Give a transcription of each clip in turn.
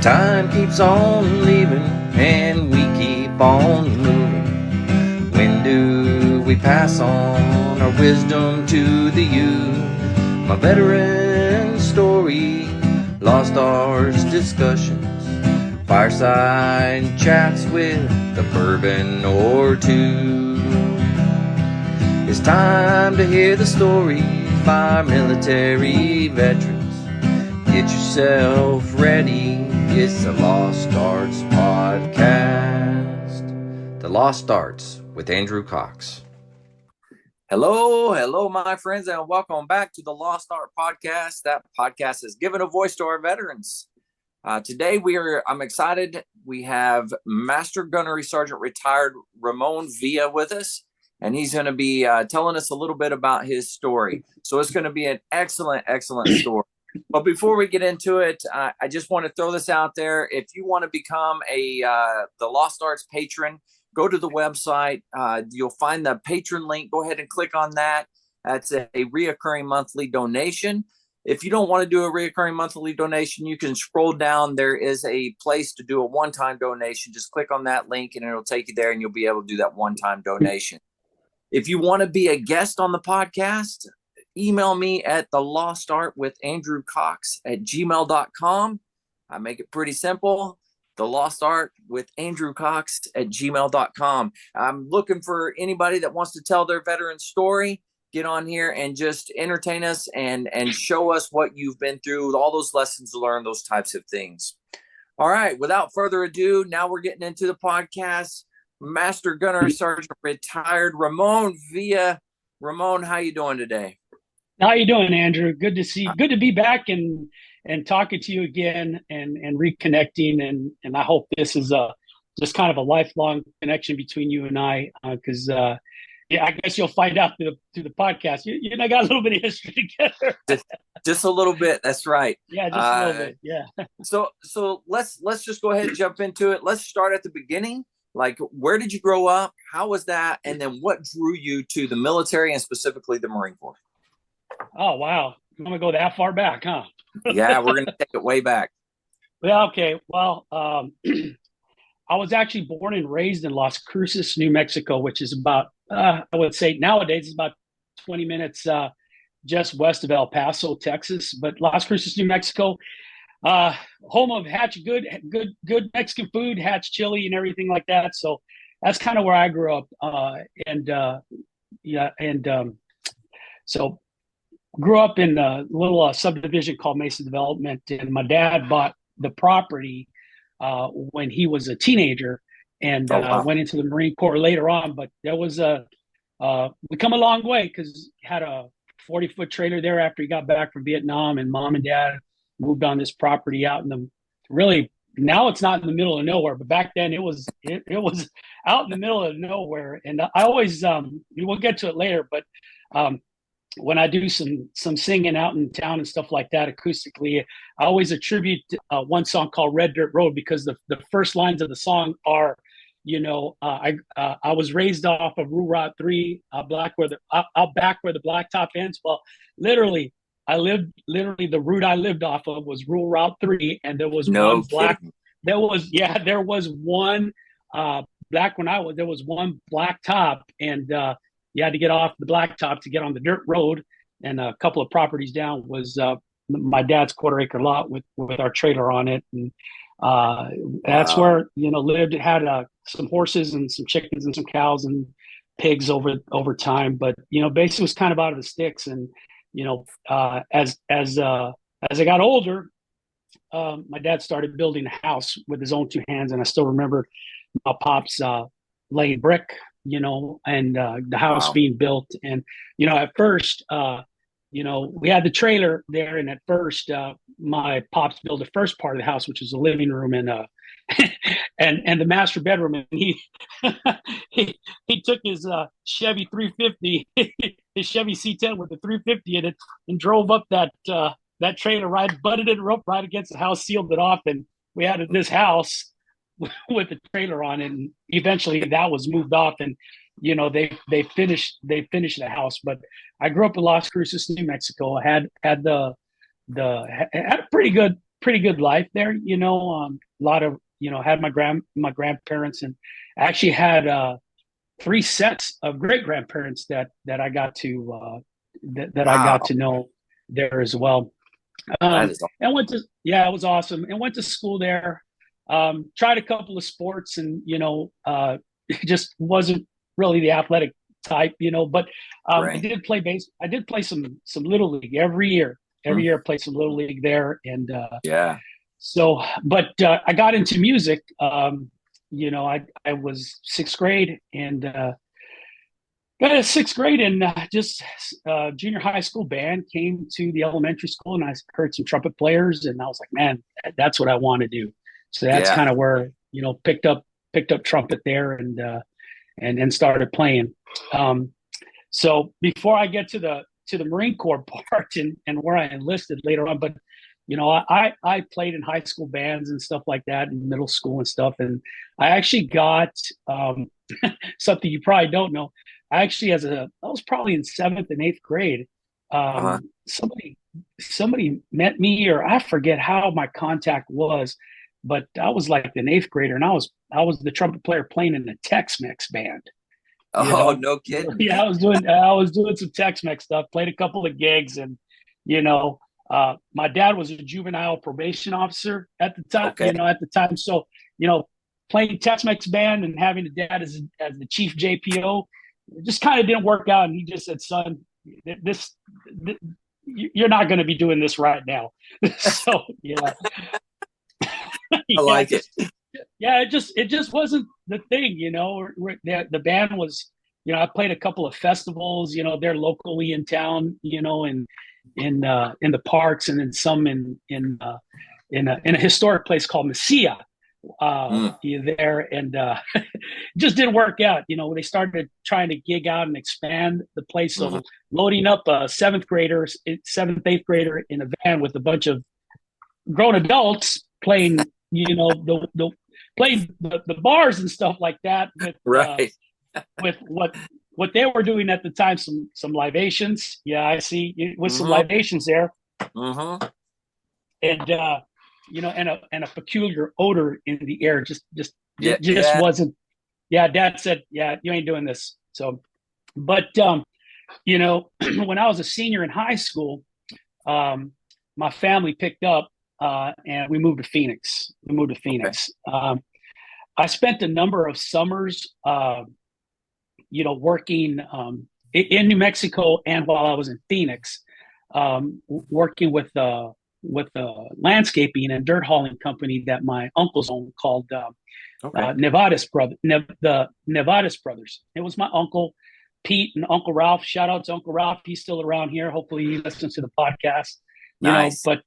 Time keeps on leaving and we keep on moving. When do we pass on our wisdom to the youth? My veteran story, lost arts discussions, fireside chats with a bourbon or two. It's time to hear the stories by our military veterans. Get yourself ready. It's the Lost Arts Podcast. The Lost Arts with Andrew Cox. Hello, my friends, and welcome back to the Lost Art Podcast. That podcast has given a voice to our veterans. Today, I'm excited. We have Master Gunnery Sergeant retired Ramon Villa with us, and he's going to be telling us a little bit about his story. So it's going to be an excellent story. But before we get into it, I just want to throw this out there. If you want to become the Lost Arts patron, go to the website. You'll find the patron link. Go ahead and click on that. That's a reoccurring monthly donation. If you don't want to do a reoccurring monthly donation, you can scroll down. There is a place to do a one-time donation. Just click on that link and it'll take you there and you'll be able to do that one-time donation. If you want to be a guest on the podcast, email me at thelostartwithandrewcox@gmail.com. I make it pretty simple. thelostartwithandrewcox@gmail.com. I'm looking for anybody that wants to tell their veteran story. Get on here and just entertain us and show us what you've been through, all those lessons learned, those types of things. All right, without further ado, now we're getting into the podcast. Master Gunnery Sergeant retired Ramon Villa. Ramon, how you doing today? How you doing, Andrew? Good to be back and talking to you again and reconnecting. And I hope this is just kind of a lifelong connection between you and I, because I guess you'll find out through the podcast. You and I got a little bit of history together. Just a little bit. That's right. Yeah, just a little bit. Yeah. So let's just go ahead and jump into it. Let's start at the beginning. Like, where did you grow up? How was that? And then what drew you to the military and specifically the Marine Corps? Oh, wow. I'm going to go that far back, huh? Yeah, we're going to take it way back. Well, okay. Well, I was actually born and raised in Las Cruces, New Mexico, which is about, I would say nowadays, it's about 20 minutes just west of El Paso, Texas. But Las Cruces, New Mexico, home of Hatch good Mexican food, Hatch chili and everything like that. So that's kind of where I grew up. So grew up in a little subdivision called Mesa Development, and my dad bought the property when he was a teenager, and went into the Marine Corps later on. But there was we come a long way because he had a 40-foot trailer there after he got back from Vietnam, and mom and dad moved on this property out in the really, now it's not in the middle of nowhere, but back then it was out in the middle of nowhere. And I always we'll get to it later, but when I do some singing out in town and stuff like that acoustically, I always attribute one song called Red Dirt Road, because the first lines of the song are, I was raised off of Route 3, out back where the blacktop ends. Well, literally the route I lived off of was rural Route 3, and there was one black top, and you had to get off the blacktop to get on the dirt road. And a couple of properties down was my dad's quarter-acre lot with our trailer on it, and that's where lived. It had some horses and some chickens and some cows and pigs over time, but basically was kind of out of the sticks. And as I got older, my dad started building a house with his own two hands, and I still remember my pops laying brick, and the house being built. And at first, we had the trailer there, and at first, my pops built the first part of the house, which was the living room and and the master bedroom. And he took his Chevy 350, his Chevy C10 with the 350 in it, and drove up that trailer, butted it up right against the house, sealed it off, and we had this house with the trailer on it. And eventually that was moved off, and they finished the house. But I grew up in Las Cruces, New Mexico. I had a pretty good pretty good life there. A lot of had my grandparents, and I actually had three sets of great grandparents that I got to that I got Wow. to know there as well. That is And went to yeah, it was awesome. And went to school there. Tried a couple of sports, and it just wasn't really the athletic type, But I right. did play base. I did play some little league every year. Every Mm, year, I played some little league there, and yeah. but I got into music. I was sixth grade, and got a sixth grade, and just junior high school band came to the elementary school, and I heard some trumpet players, and I was like, man, that's what I want to do. So that's Yeah. kind of where picked up trumpet there, and started playing. Um, so before I get to the Marine Corps part, and where I enlisted later on, but I played in high school bands and stuff like that, in middle school and stuff, and I actually got something you probably don't know. I actually, I was probably in seventh and eighth grade. Uh-huh. Somebody met me, or I forget how my contact was, but I was like an eighth grader, and I was the trumpet player playing in the Tex-Mex band. You Oh, know, no kidding. yeah, I was doing some Tex-Mex stuff, played a couple of gigs, and you know, my dad was a juvenile probation officer at the time. Okay. So playing Tex-Mex band and having a dad as the chief JPO, it just kind of didn't work out. And he just said, "Son, this you're not going to be doing this right now." So I yeah, like it. it just wasn't the thing. The band was, I played a couple of festivals, there locally in town, and in the parks, and then some in a historic place called Mesilla. Mm, There, and it just didn't work out. They started trying to gig out and expand the place, mhm. so loading up a seventh, eighth grader in a van with a bunch of grown adults playing, the playing the bars and stuff like that, Right. with what they were doing at the time, some libations. Yeah, I see, with some Mm-hmm. libations there, Mm-hmm. and and a peculiar odor in the air. Yeah. Just Yeah. wasn't. Yeah, Dad said, "Yeah, you ain't doing this." So, but when I was a senior in high school, um, my family picked up, and we moved to Phoenix. Okay. I spent a number of summers, working in New Mexico, and while I was in Phoenix, working with a landscaping and dirt hauling company that my uncles owned, called Okay. the Nevadis brothers. It was my uncle Pete and Uncle Ralph. Shout out to Uncle Ralph. He's still around here. Hopefully he listens to the podcast. Nice. But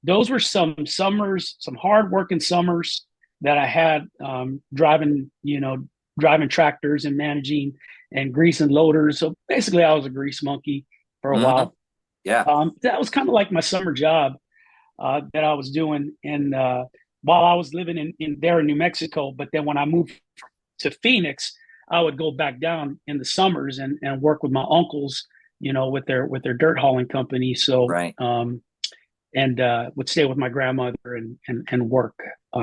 those were some summers, some hard working summers that I had, driving tractors and managing and greasing loaders. So basically, I was a grease monkey for a Mm-hmm. while. Yeah. That was kind of like my summer job that I was doing, and while I was living in New Mexico. But then when I moved to Phoenix, I would go back down in the summers and work with my uncles, with their dirt hauling company. So Right. and would stay with my grandmother and work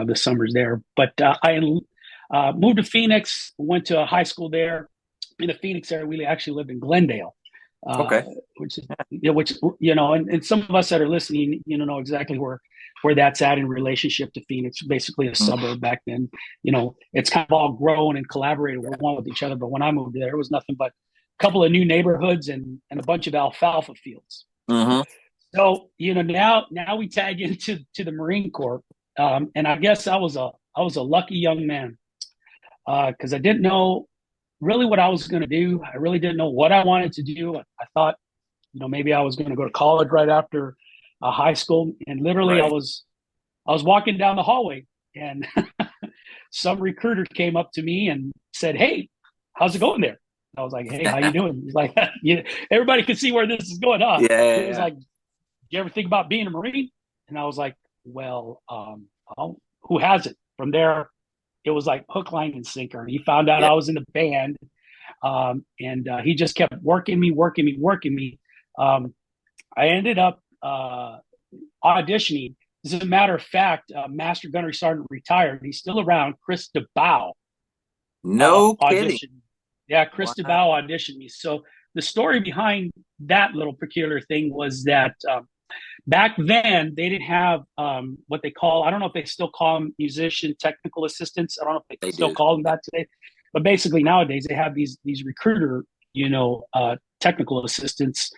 the summers there. But I moved to Phoenix, went to a high school there in the Phoenix area. We actually lived in Glendale, uh, Okay. which is and some of us that are listening, know exactly where that's at in relationship to Phoenix. Basically, a Mm, suburb back then. It's kind of all grown and collaborated with one with each other. But when I moved there, it was nothing but a couple of new neighborhoods and a bunch of alfalfa fields. mm-hmm. So now we tag into the Marine Corps, and I guess I was a lucky young man, because I didn't know really what I was going to do. I really didn't know what I wanted to do. I thought, maybe I was going to go to college right after high school, and literally Right. I was walking down the hallway, and some recruiter came up to me and said, "Hey, how's it going there?" I was like, "Hey, how you doing?" He's like, everybody can see where this is going on. Yeah. He was Yeah. like, "You ever think about being a Marine?" And I was like, "Well, who has it?" From there, it was like hook, line, and sinker. He found out Yeah. I was in the band, and he just kept working me, working me, working me. I ended up auditioning As a matter of fact, Master Gunnery Sergeant retired. He's still around. Chris DeBow No kidding. auditioned. Yeah, Chris Wow. DeBow auditioned me. So the story behind that little peculiar thing was that back then they didn't have what they call, I don't know if they still call them musician technical assistants. I don't know if they They still do. call them that today, but basically nowadays they have these recruiter, technical assistants,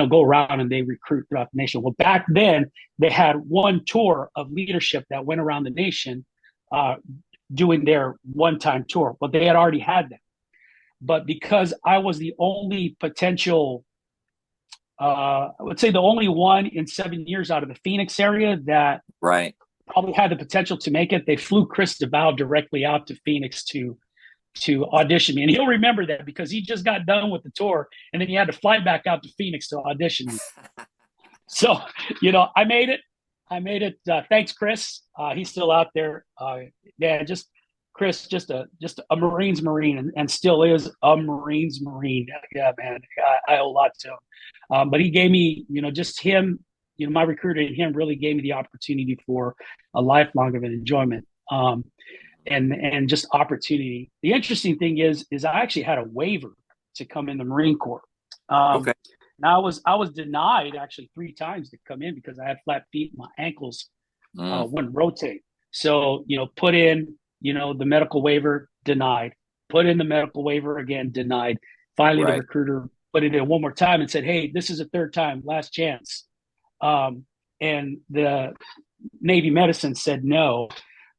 go around and they recruit throughout the nation. Well, back then they had one tour of leadership that went around the nation doing their one-time tour. But they had already had that. But because I was the only potential, I would say the only one in 7 years out of the Phoenix area that Right. probably had the potential to make it, they flew Chris DeVal directly out to Phoenix to audition me. And he'll remember that because he just got done with the tour and then he had to fly back out to Phoenix to audition me. So, I made it. Thanks, Chris. He's still out there. Just Chris, just a Marines Marine, and still is a Marines Marine. Yeah, man, I owe a lot to him. But he gave me, just him, my recruiter and him really gave me the opportunity for a lifelong of an enjoyment. And just opportunity. The interesting thing is I actually had a waiver to come in the Marine Corps. Okay. Now I was denied actually 3 times to come in because I had flat feet. My ankles wouldn't rotate. So put in the medical waiver, denied. Put in the medical waiver again, denied. Finally, the recruiter put it in one more time and said, "Hey, this is a 3rd time, last chance." And the Navy medicine said no.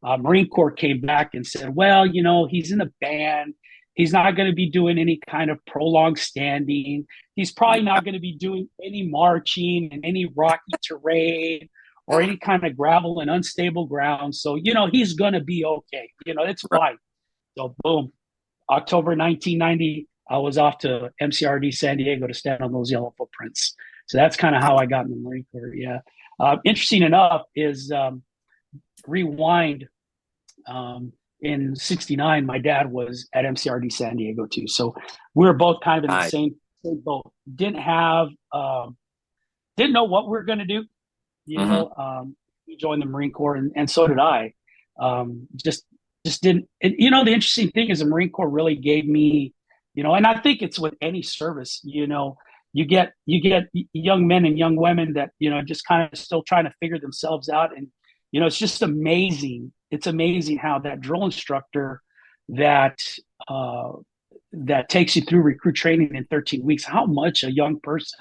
Marine Corps came back and said, "Well, he's in the band. He's not going to be doing any kind of prolonged standing. He's probably not going to be doing any marching in any rocky terrain or any kind of gravel and unstable ground. So, he's going to be okay. It's fine." So, boom, October 1990, I was off to MCRD San Diego to stand on those yellow footprints. So that's kind of how I got in the Marine Corps. Yeah. Interesting enough is rewind. In '69, my dad was at MCRD San Diego too. So we were both kind of in the same boat. Didn't know what we were going to do. We joined the Marine Corps, and so did I. Just didn't. And, the interesting thing is the Marine Corps really gave me, and I think it's with any service. You get young men and young women that just kind of still trying to figure themselves out, and it's just amazing. It's amazing how that drill instructor that takes you through recruit training in 13 weeks, how much a young person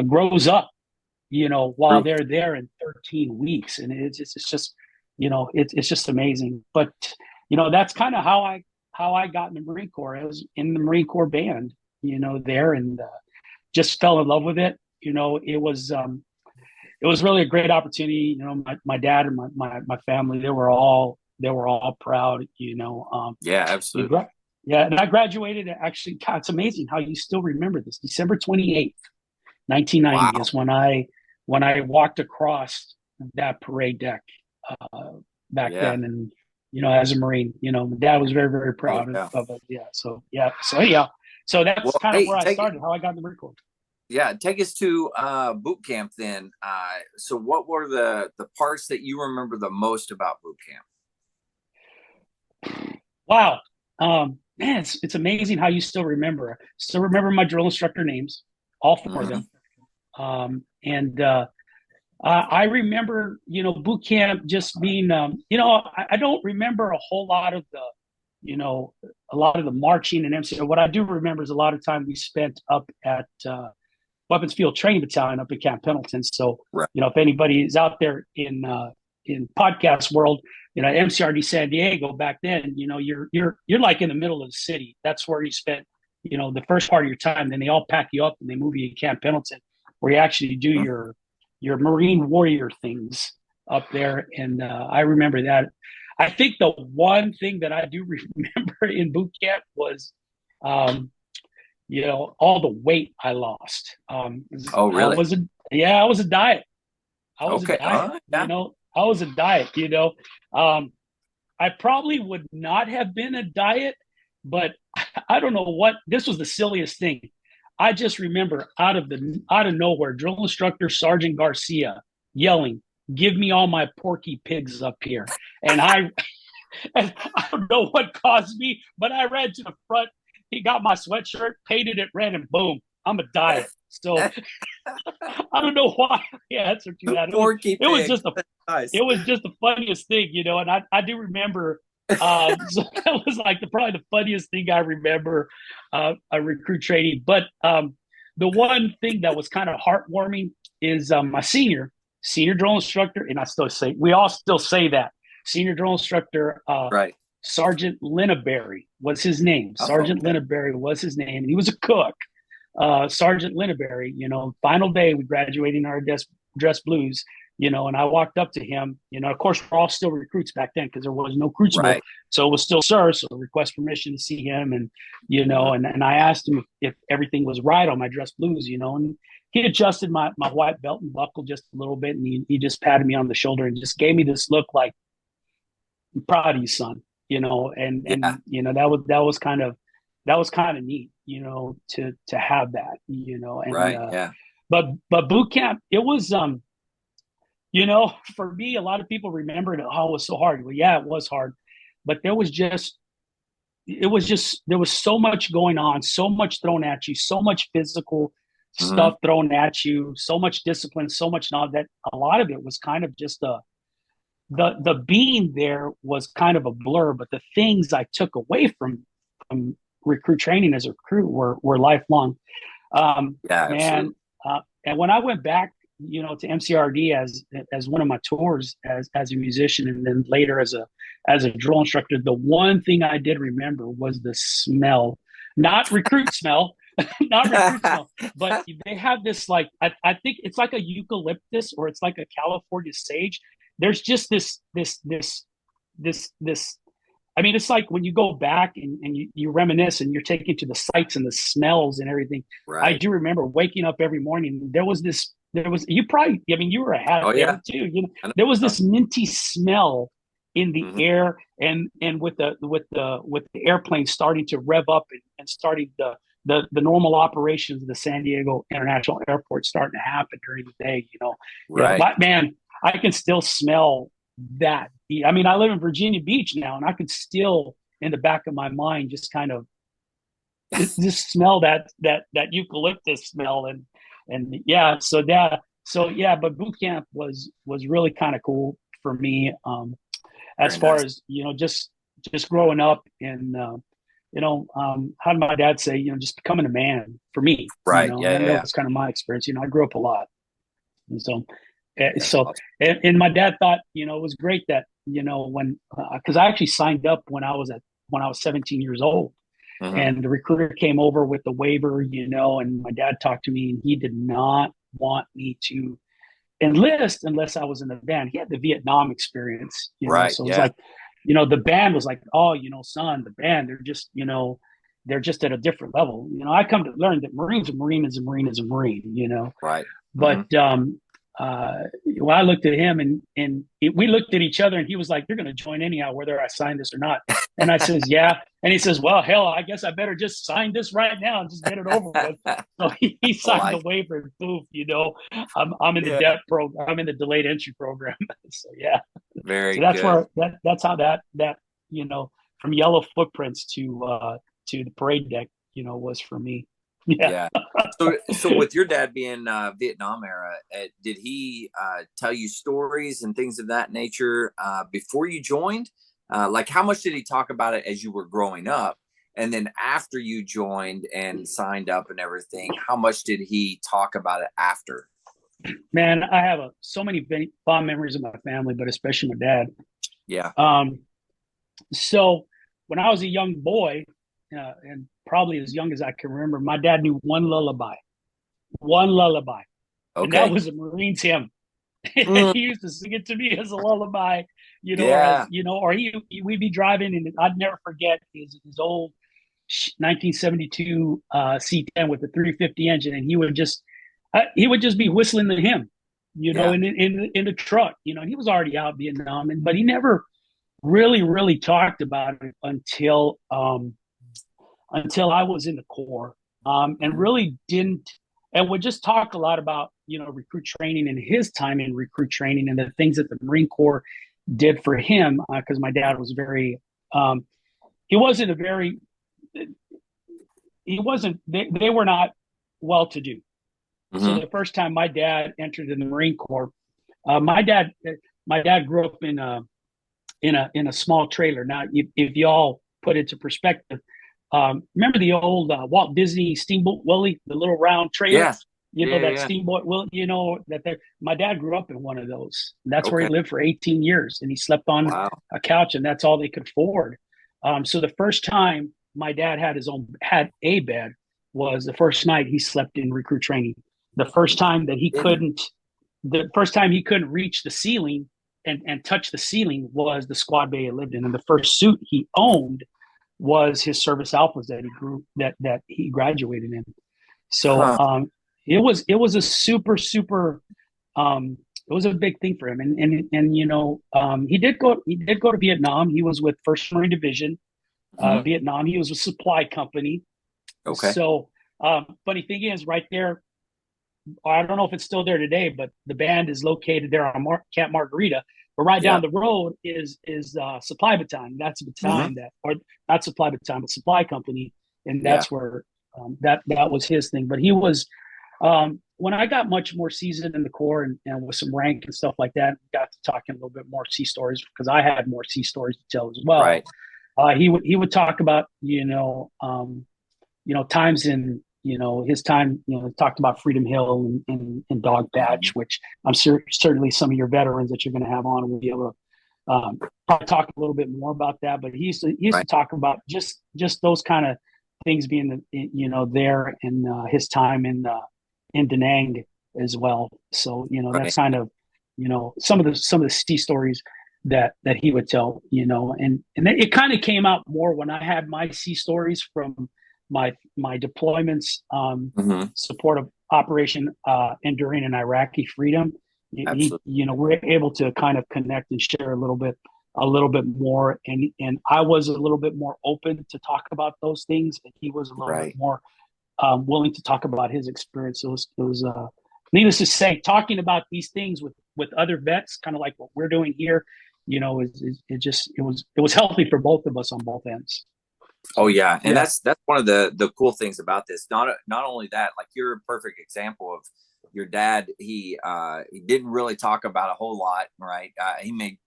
grows up, while they're there in 13 weeks. And it's just, it's just amazing. But, that's kind of how I got in the Marine Corps. I was in the Marine Corps band, there, and just fell in love with it. It was really a great opportunity. My dad and my family, they were all proud, Yeah, absolutely. Yeah. And I graduated actually. God, it's amazing how you still remember this. December 28th, 1990 is when I walked across that parade deck back then. And, as a Marine, my dad was very, very proud of it. Yeah. So anyhow, so that's kind of where I started, how I got in the Marine Corps. Yeah, take us to boot camp then. So what were the parts that you remember the most about boot camp? Wow. Man, it's amazing how you still remember. Still remember my drill instructor names, all 4 of them. And I remember, boot camp just being, I don't remember a whole lot of the marching and MC. What I do remember is a lot of time we spent up at Weapons Field Training Battalion up in Camp Pendleton. So, if anybody is out there in podcast world, MCRD San Diego back then, you're like in the middle of the city. That's where you spent, the first part of your time. Then they all pack you up and they move you to Camp Pendleton, where you actually do your Marine warrior things up there. And I remember that. I think the one thing that I do remember in boot camp was all the weight I lost. Oh, really? I was a diet. I was a diet. I was a diet. I probably would not have been a diet, but I don't know what. This was the silliest thing. I just remember out of nowhere, drill instructor Sergeant Garcia yelling, give me all my Porky Pigs up here. And I and I don't know what caused me, but I ran to the front. He got my sweatshirt, painted it red, and boom, I'm a diet. So I don't know why I answered to that. Porky It was Pig. just the Nice. it was just the funniest thing, and I do remember. So that was like probably the funniest thing I remember a recruit training. But the one thing that was kind of heartwarming is my senior drill instructor, and we all still say that senior drill instructor, Right. Sergeant Linnaberry was his name. Oh, Sergeant okay. Linnaberry was his name, and he was a cook. Sergeant Linnaberry, final day, we graduated in our dress blues, and I walked up to him, of course, we're all still recruits back then because there was no crucible. Right. So it was still sir, so request permission to see him. And, and I asked him if everything was right on my dress blues, and he adjusted my white belt and buckle just a little bit. And he just patted me on the shoulder and just gave me this look like, I'm proud of you, son, and that was kind of neat, to have that, and Right. Yeah. but boot camp, it was for me, a lot of people remembered, oh, it was so hard. Well, yeah, it was hard, but there was so much going on, so much thrown at you, so much physical Mm-hmm. stuff thrown at you, so much discipline, so much knowledge that a lot of it was kind of just the being there was kind of a blur, but the things I took away from recruit training as a recruit were lifelong. Yeah. Man, Absolutely. and when I went back, to MCRD as one of my tours as a musician, and then later as a drill instructor, the one thing I did remember was the smell, not recruit smell, not recruit smell, but they have this I think it's like a eucalyptus or it's like a California sage. There's just this. I mean, it's like when you go back and you reminisce and you're taken to the sights and the smells and everything. I Right. do remember waking up every morning. You probably, I mean, you were Oh, yeah. there too. I know. There was this minty smell in the Mm-hmm. air, and with the airplane starting to rev up and starting the normal operations of the San Diego International Airport starting to happen during the day. Right. But man, I can still smell that. I mean, I live in Virginia Beach now, and I could still, in the back of my mind, just kind of just smell that eucalyptus smell, and yeah. So yeah. But boot camp was really kind of cool for me, as Very far nice. as just growing up and how did my dad say, just becoming a man for me. Right. Yeah. And Yeah. that Yeah. was kind of my experience. I grew up a lot, and so That's so awesome. and my dad thought it was great that when because I actually signed up when I was 17 years old, Mm-hmm. and the recruiter came over with the waiver, and my dad talked to me, and he did not want me to enlist unless I was in the band. He had the Vietnam experience, Right. so it was Yeah. like, the band was like, oh, son, the band, they're just at a different level. I come to learn that Marine's a Marine is a Marine is a Marine. Right. Mm-hmm. But well, I looked at him we looked at each other, and he was like, "You're going to join anyhow, whether I sign this or not." And I says, "Yeah." And he says, "Well, hell, I guess I better just sign this right now and just get it over with." So he signed the waiver, and poof, I'm in the Yeah. program. I'm in the delayed entry program. So yeah. Very So that's good. where that's how that from yellow footprints to the parade deck, was for me. Yeah. Yeah. So with your dad being Vietnam era, did he tell you stories and things of that nature before you joined? Like, how much did he talk about it as you were growing up? And then after you joined and signed up and everything, how much did he talk about it after? Man, I have so many fond memories of my family, but especially my dad. Yeah. So when I was a young boy, and probably as young as I can remember, my dad knew one lullaby, and that Okay. was a Marines hymn. Mm, He used to sing it to me as a lullaby, yeah. or we'd be driving, and I'd never forget his old 1972 C10 with the 350 engine, and he would just be whistling the hymn, Yeah. in the truck, and he was already out in Vietnam, but he never really talked about it until I was in the Corps, and really didn't. and would just talk a lot about, recruit training and his time in recruit training and the things that the Marine Corps did for him. Because my dad was very, he wasn't a very, he wasn't, they were not well to do. So the first time my dad entered in the Marine Corps, my dad grew up in a small trailer. Now, if y'all put it to perspective, remember the old Walt Disney Steamboat Willie, the little round trailer? Yeah. That Steamboat Willie, my dad grew up in one of those. That's where he lived for 18 years, and he slept on a couch, and that's all they could afford. So the first time my dad had a bed was the first night he slept in recruit training. The first time he couldn't reach the ceiling and touch the ceiling was the squad bay he lived in. And the first suit he owned was his service alphas that he graduated in. So it was a super it was a big thing for him. And he did go to Vietnam. He was with 1st Marine Division, Vietnam. He was with Supply Company. Okay. So funny thing is, right there, I don't know if it's still there today, but the band is located there on Camp Margarita. But right down the road is Supply Battalion. That's a battalion or not Supply Battalion, but Supply Company, and that's where that was his thing. But he was when I got much more seasoned in the Corps and with some rank and stuff like that, got to talking a little bit more sea stories because I had more sea stories to tell as well. Right. He would talk about times in his time, talked about Freedom Hill and Dog Patch, which I'm certainly some of your veterans that you're going to have on will be able to probably talk a little bit more about that. But he used to talk about just those kind of things being, there and his time in Da Nang as well. So, that's kind of, some of the sea stories that he would tell, and it kind of came out more when I had my sea stories from my deployments, support of Operation Enduring and Iraqi Freedom. We're able to kind of connect and share a little bit more, and I was a little bit more open to talk about those things, and he was a little bit more willing to talk about his experience. It was needless to say, talking about these things with other vets, kind of like what we're doing here, it was healthy for both of us on both ends. Oh yeah, and that's one of the cool things about this. Not only that, like you're a perfect example of your dad. He didn't really talk about a whole lot, right? He made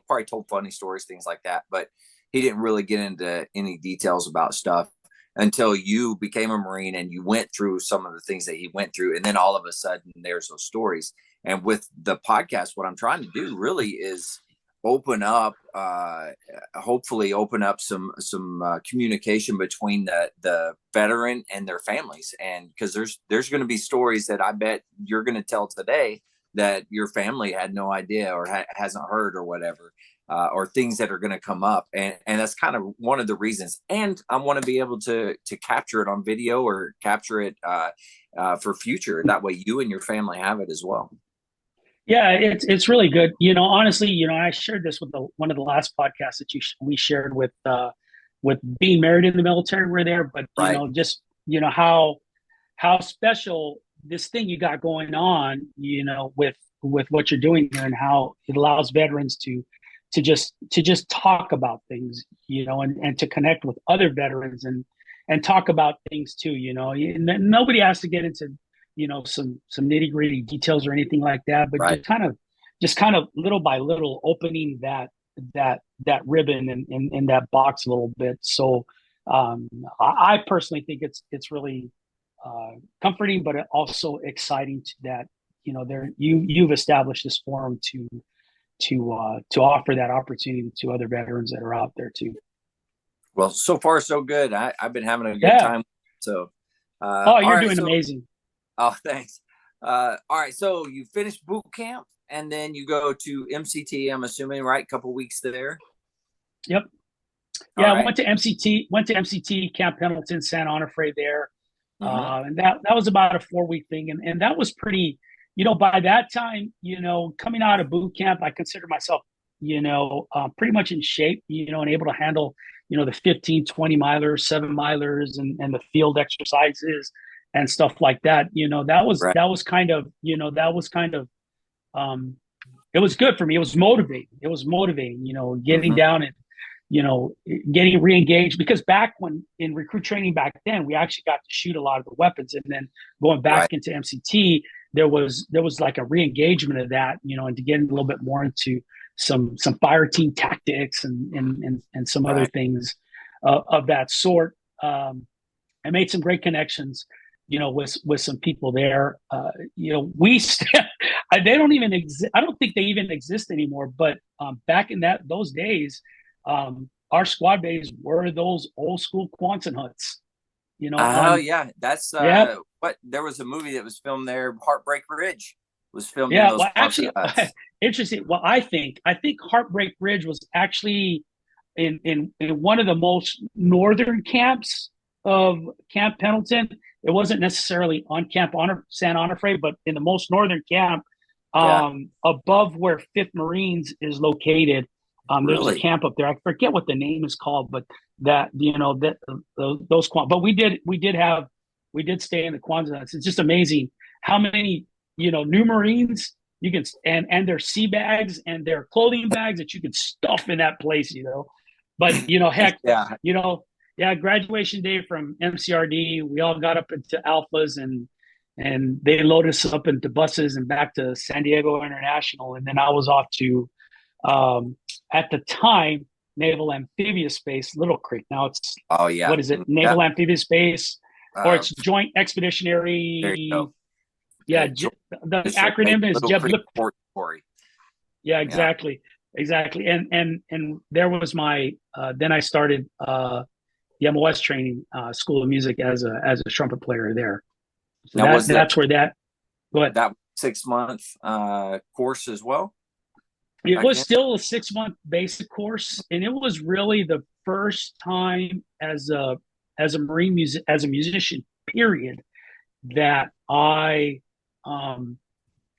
probably told funny stories, things like that, but he didn't really get into any details about stuff until you became a Marine and you went through some of the things that he went through, and then all of a sudden there's those stories. And with the podcast, what I'm trying to do really is hopefully open up some communication between the veteran and their families, and because there's going to be stories that I bet you're going to tell today that your family had no idea or hasn't heard or whatever, or things that are going to come up, and that's kind of one of the reasons. And I want to be able to capture it on video or capture it for future, that way you and your family have it as well. Yeah, it's really good. Honestly, I shared this with one of the last podcasts that we shared with being married in the military. We're there, but just how special this thing you got going on, with what you're doing here, and how it allows veterans to just talk about things, and to connect with other veterans and talk about things too. Nobody has to get into some nitty gritty details or anything like that, but just kind of little by little opening that ribbon and that box a little bit. So I personally think it's really comforting, but also exciting that you've established this forum to offer that opportunity to other veterans that are out there too. Well, so far so good. I've been having a good time. So you're doing amazing. Oh, thanks. All right. So you finished boot camp and then you go to MCT, I'm assuming, right? Couple weeks there. Yep. Yeah. I went to MCT, Camp Pendleton, Santa Onofre there. And that was about a 4-week thing. And that was pretty, by that time, coming out of boot camp, I consider myself, pretty much in shape, and able to handle, the 15, 20 milers, 7 milers and the field exercises and stuff like that. Right. That was kind of, um, it was good for me. It was motivating. It was motivating, getting Hmm. down and, getting re-engaged, because back when in recruit training back then, we actually got to shoot a lot of the weapons. And then going back Right. into MCT, there was like a re-engagement of that, and to get a little bit more into some fire team tactics and some other Right. things of that sort. I made some great connections, with some people there. They don't even exist. I don't think they even exist anymore. But back in those days, our squad bays were those old school Quonset huts. Oh On yeah, that's yeah, what there was a movie that was filmed there. Heartbreak Ridge was filmed in yeah. those Well, Quonset actually, huts. interesting. Well, I think Heartbreak Ridge was actually in one of the most northern camps of Camp Pendleton. It wasn't necessarily on Camp San Onofre, but in the most northern camp, Yeah, above where Fifth Marines is located. There's a really. camp up there. I forget what the name is called, but those but we did stay in the Kwanzaa. It's just amazing how many new Marines you can, and their sea bags and their clothing bags that you can stuff in that place. But heck, Yeah. yeah, graduation day from MCRD, we all got up into Alphas, and they loaded us up into buses and back to San Diego International, and then I was off to, at the time, Naval Amphibious Base, Little Creek. Now it's, Oh yeah. what is it? Yeah. Naval Amphibious Base, or Uh, it's Joint there you Expeditionary. go. Yeah, George the Bishop made acronym is Little Creek JEB. Oratory. Yeah, Yeah. exactly. And there was my, then I started the MOS training, School of Music, as a trumpet player there. So Now was that that's where that. But that 6 month course as well it back was then? still a 6 month basic course, and it was really the first time as a Marine music as a musician, period, that I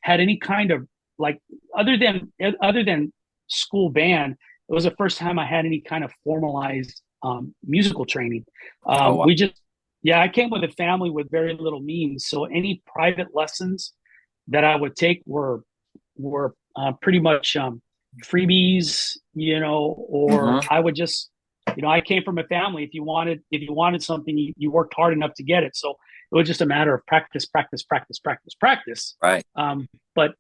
had any kind of, like, other than school band. It was the first time I had any kind of formalized musical training. Oh wow. We just Yeah, I came with a family with very little means, so any private lessons that I would take were pretty much freebies, or Hmm. I would just, I came from a family. If you wanted something, you worked hard enough to get it. So it was just a matter of practice, practice, practice, practice, practice. Right. But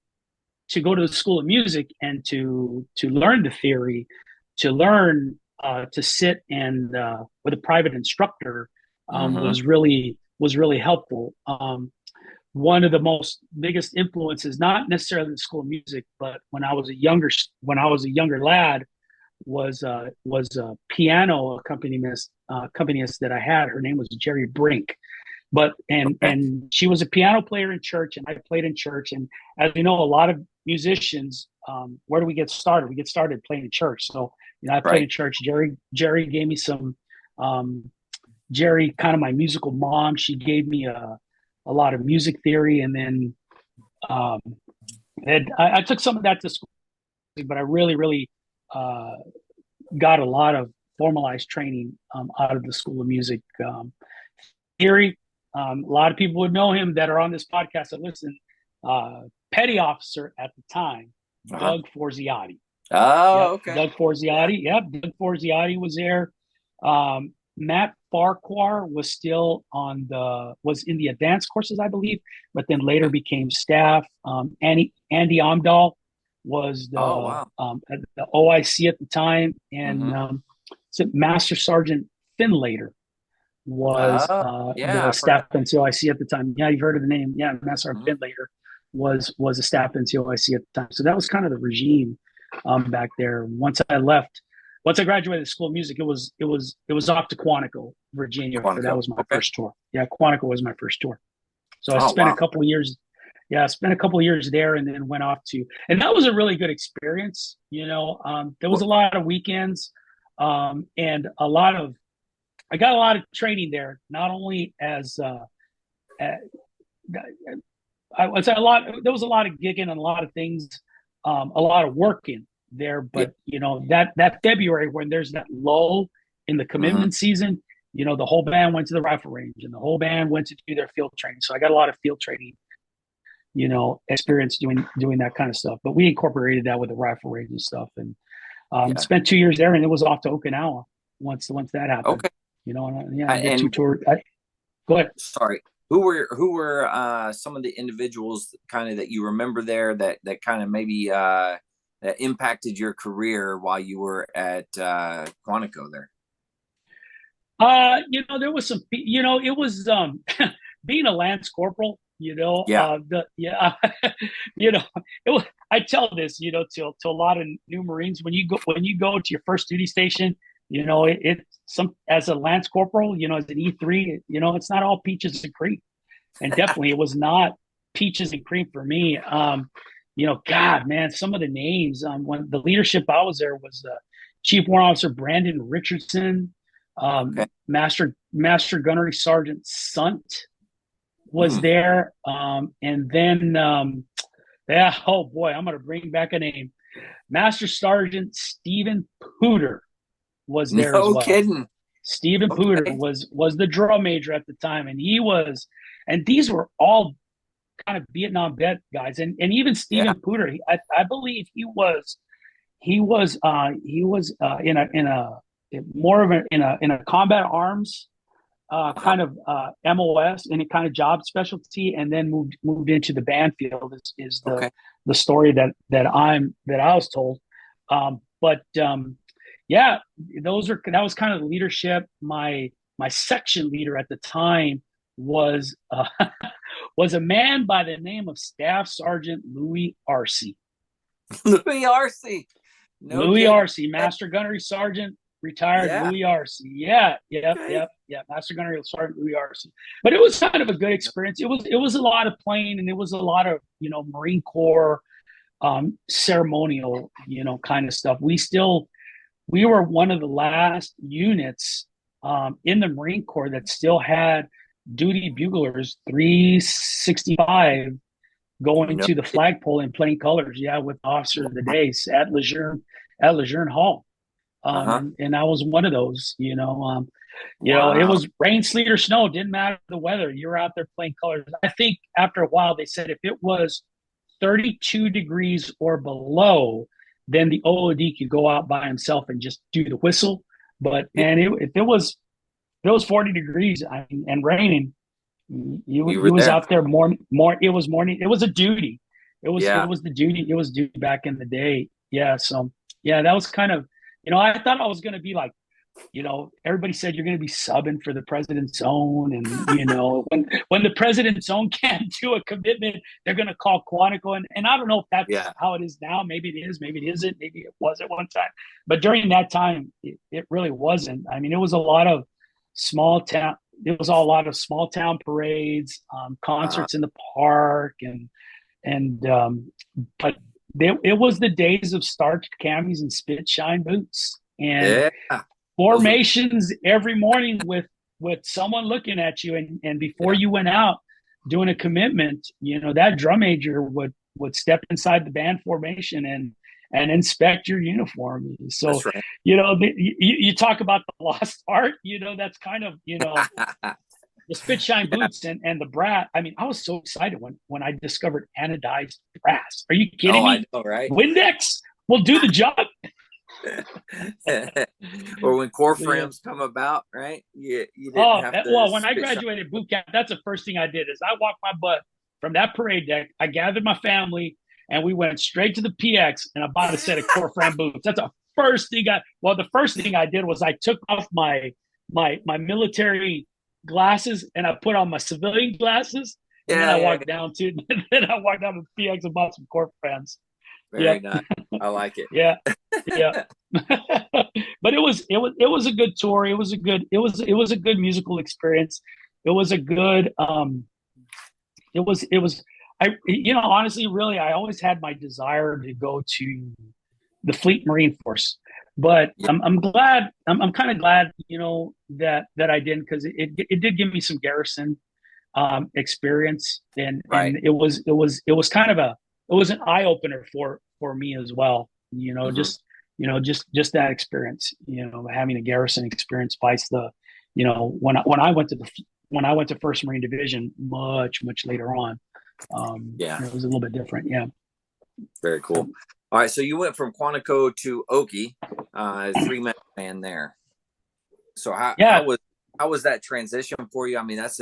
to go to the School of Music and to learn the theory, to learn to sit and with a private instructor, Hmm. was really helpful. One of the most biggest influences, not necessarily the School of Music, but when I was a younger lad, was a piano accompanist that I had. Her name was Jerry Brink. But and Okay. and she was a piano player in church, and I played in church. And as you know, a lot of musicians, where do we get started? We get started playing in church. So I played Right. in church. Jerry gave me some. Jerry, kind of my musical mom. She gave me a lot of music theory, and then um, I took some of that to school, but I really, really uh, got a lot of formalized training out of the School of Music theory. A lot of people would know him that are on this podcast that listen. Uh, Petty officer at the time, Uh-huh. Doug Forziati. Oh, Yep, okay. Doug Yeah. Forziati. Yep, Doug Forziati was there. Matt Farquhar was in the advanced courses, I believe, but then later became staff. Andy Amdahl was Oh the wow. at the OIC at the time, and Hmm. Master Sergeant Finlater was Yeah, the I've heard staff of NCOIC at the time. Yeah, you've heard of the name. Yeah, Master him. Hmm. Finlater was a staff NCOIC at the time. So that was kind of the regime back there. Once I graduated School of Music, it was off to Quantico, Virginia. For that Quantico. was my Okay. first tour. Yeah, Quantico was my first tour. So I Oh spent a wow. couple of years. Yeah, I spent a couple of years there, and then went off and that was a really good experience. There was What? a lot of weekends, and I got a lot of training there, not only as uh, I would say there was a lot of gigging and a lot of things, a lot of working there. Yeah. But that February, when there's that lull in the Hmm. commitment season, the whole band went to the rifle range, and the whole band went to do their field training. So I got a lot of field training, experience doing that kind of stuff. But we incorporated that with the rifle range and stuff, and Yeah. spent 2 years there, and it was off to Okinawa once that happened. Okay. I did And 2 tours. Go ahead. sorry, who were some of the individuals kind of that you remember there that kind of maybe that impacted your career while you were at Quantico there? There was some, it was being a Lance Corporal, Yeah. you know, I tell this, to a lot of new Marines when you go to your first duty station, as a Lance Corporal, as an E3, it's not all peaches and cream, and definitely it was not peaches and cream for me. God, man, some of the names when the leadership I was there was Chief Warrant Officer Brandon Richardson, Okay. Master Gunnery Sergeant Sunt was Hmm. there, and then oh boy, I'm gonna bring back a name. Master Sergeant Stephen Pooter was there as No well. kidding. Stephen Pooter Okay. was the drum major at the time, and these were all kind of Vietnam vet guys, and even Yeah. Stephen Pooter, I believe he was in a more of in a combat arms Uh-huh. kind of MOS and a kind of job specialty, and then moved into the band field is Okay. the story that I was told. But yeah, that was kind of the leadership. My section leader at the time was was a man by the name of Staff Sergeant Louis Arcee. Louis Arcee. No Louis kidding. Arcee, Master Gunnery Sergeant, retired Yeah. Louis Arcee. Yeah, yep, Okay. yep, yep. Master Gunnery Sergeant Louis Arcee. But it was kind of a good experience. It was a lot of playing, and it was a lot of Marine Corps ceremonial kind of stuff. We were one of the last units in the Marine Corps that still had duty buglers 365 going No. to the flagpole in plain colors. Yeah, with Officer of the Days at Lejeune Hall. Uh-huh. And I was one of those. It Wow. was rain, sleet, or snow. Didn't matter the weather. You're out there playing colors. I think after a while they said if it was 32 degrees or below, then the OOD could go out by himself and just do the whistle. But Yeah. man, if it was 40 degrees and raining, You he were was there. out there more. It was morning. It was a duty. It Yeah. was the duty. It was duty back in the day. Yeah. So yeah, that was kind of, I thought I was going to be like, everybody said you're going to be subbing for the president's own, and when the president's own can't do a commitment, they're going to call Quantico, and I don't know if that's Yeah. how it is now. Maybe it is, maybe it isn't, maybe it was at one time, but during that time, it really wasn't. I mean, it was a lot of small town. It was a lot of small town parades, Uh, concerts in the park, and but it was the days of starched camis and spit shine boots and yeah. Those were formations every morning with someone looking at you, and before yeah. you went out doing a commitment, that drum major would step inside the band formation and inspect your uniform. So That's right. you talk about the lost art, that's kind of the spit shine Yeah. boots and the brass. I mean, I was so excited when I discovered anodized brass. Are you kidding Oh, I me? know, right? Windex will do the job. Or when core Yeah. frames come about, right? You didn't Oh, have to well, when I spit shine. graduated boot camp, that's the first thing I did is I walked my butt from that parade deck. I gathered my family and we went straight to the PX and I bought a set of core frame boots. That's the first thing the first thing I did was I took off my military glasses and I put on my civilian glasses, and then Yeah, I yeah, walked yeah. down to then I walked down to the PX and bought some core frames. Very Yep. nice. I like it. Yeah. Yeah. But it was a good tour. It was a good musical experience. It was a good it was I honestly really I always had my desire to go to the Fleet Marine Force. But Yeah, I'm kind of glad that I didn't, because it did give me some garrison experience, right. and it was kind of it was an eye opener for me as well. Hmm. Just that experience, having a garrison experience, vice when I went to First Marine Division much later on, Yeah. it was a little bit different. Yeah. Very cool. All right. So you went from Quantico to Okie, 3-man band there. So Yeah. how was that transition for you? I mean, that's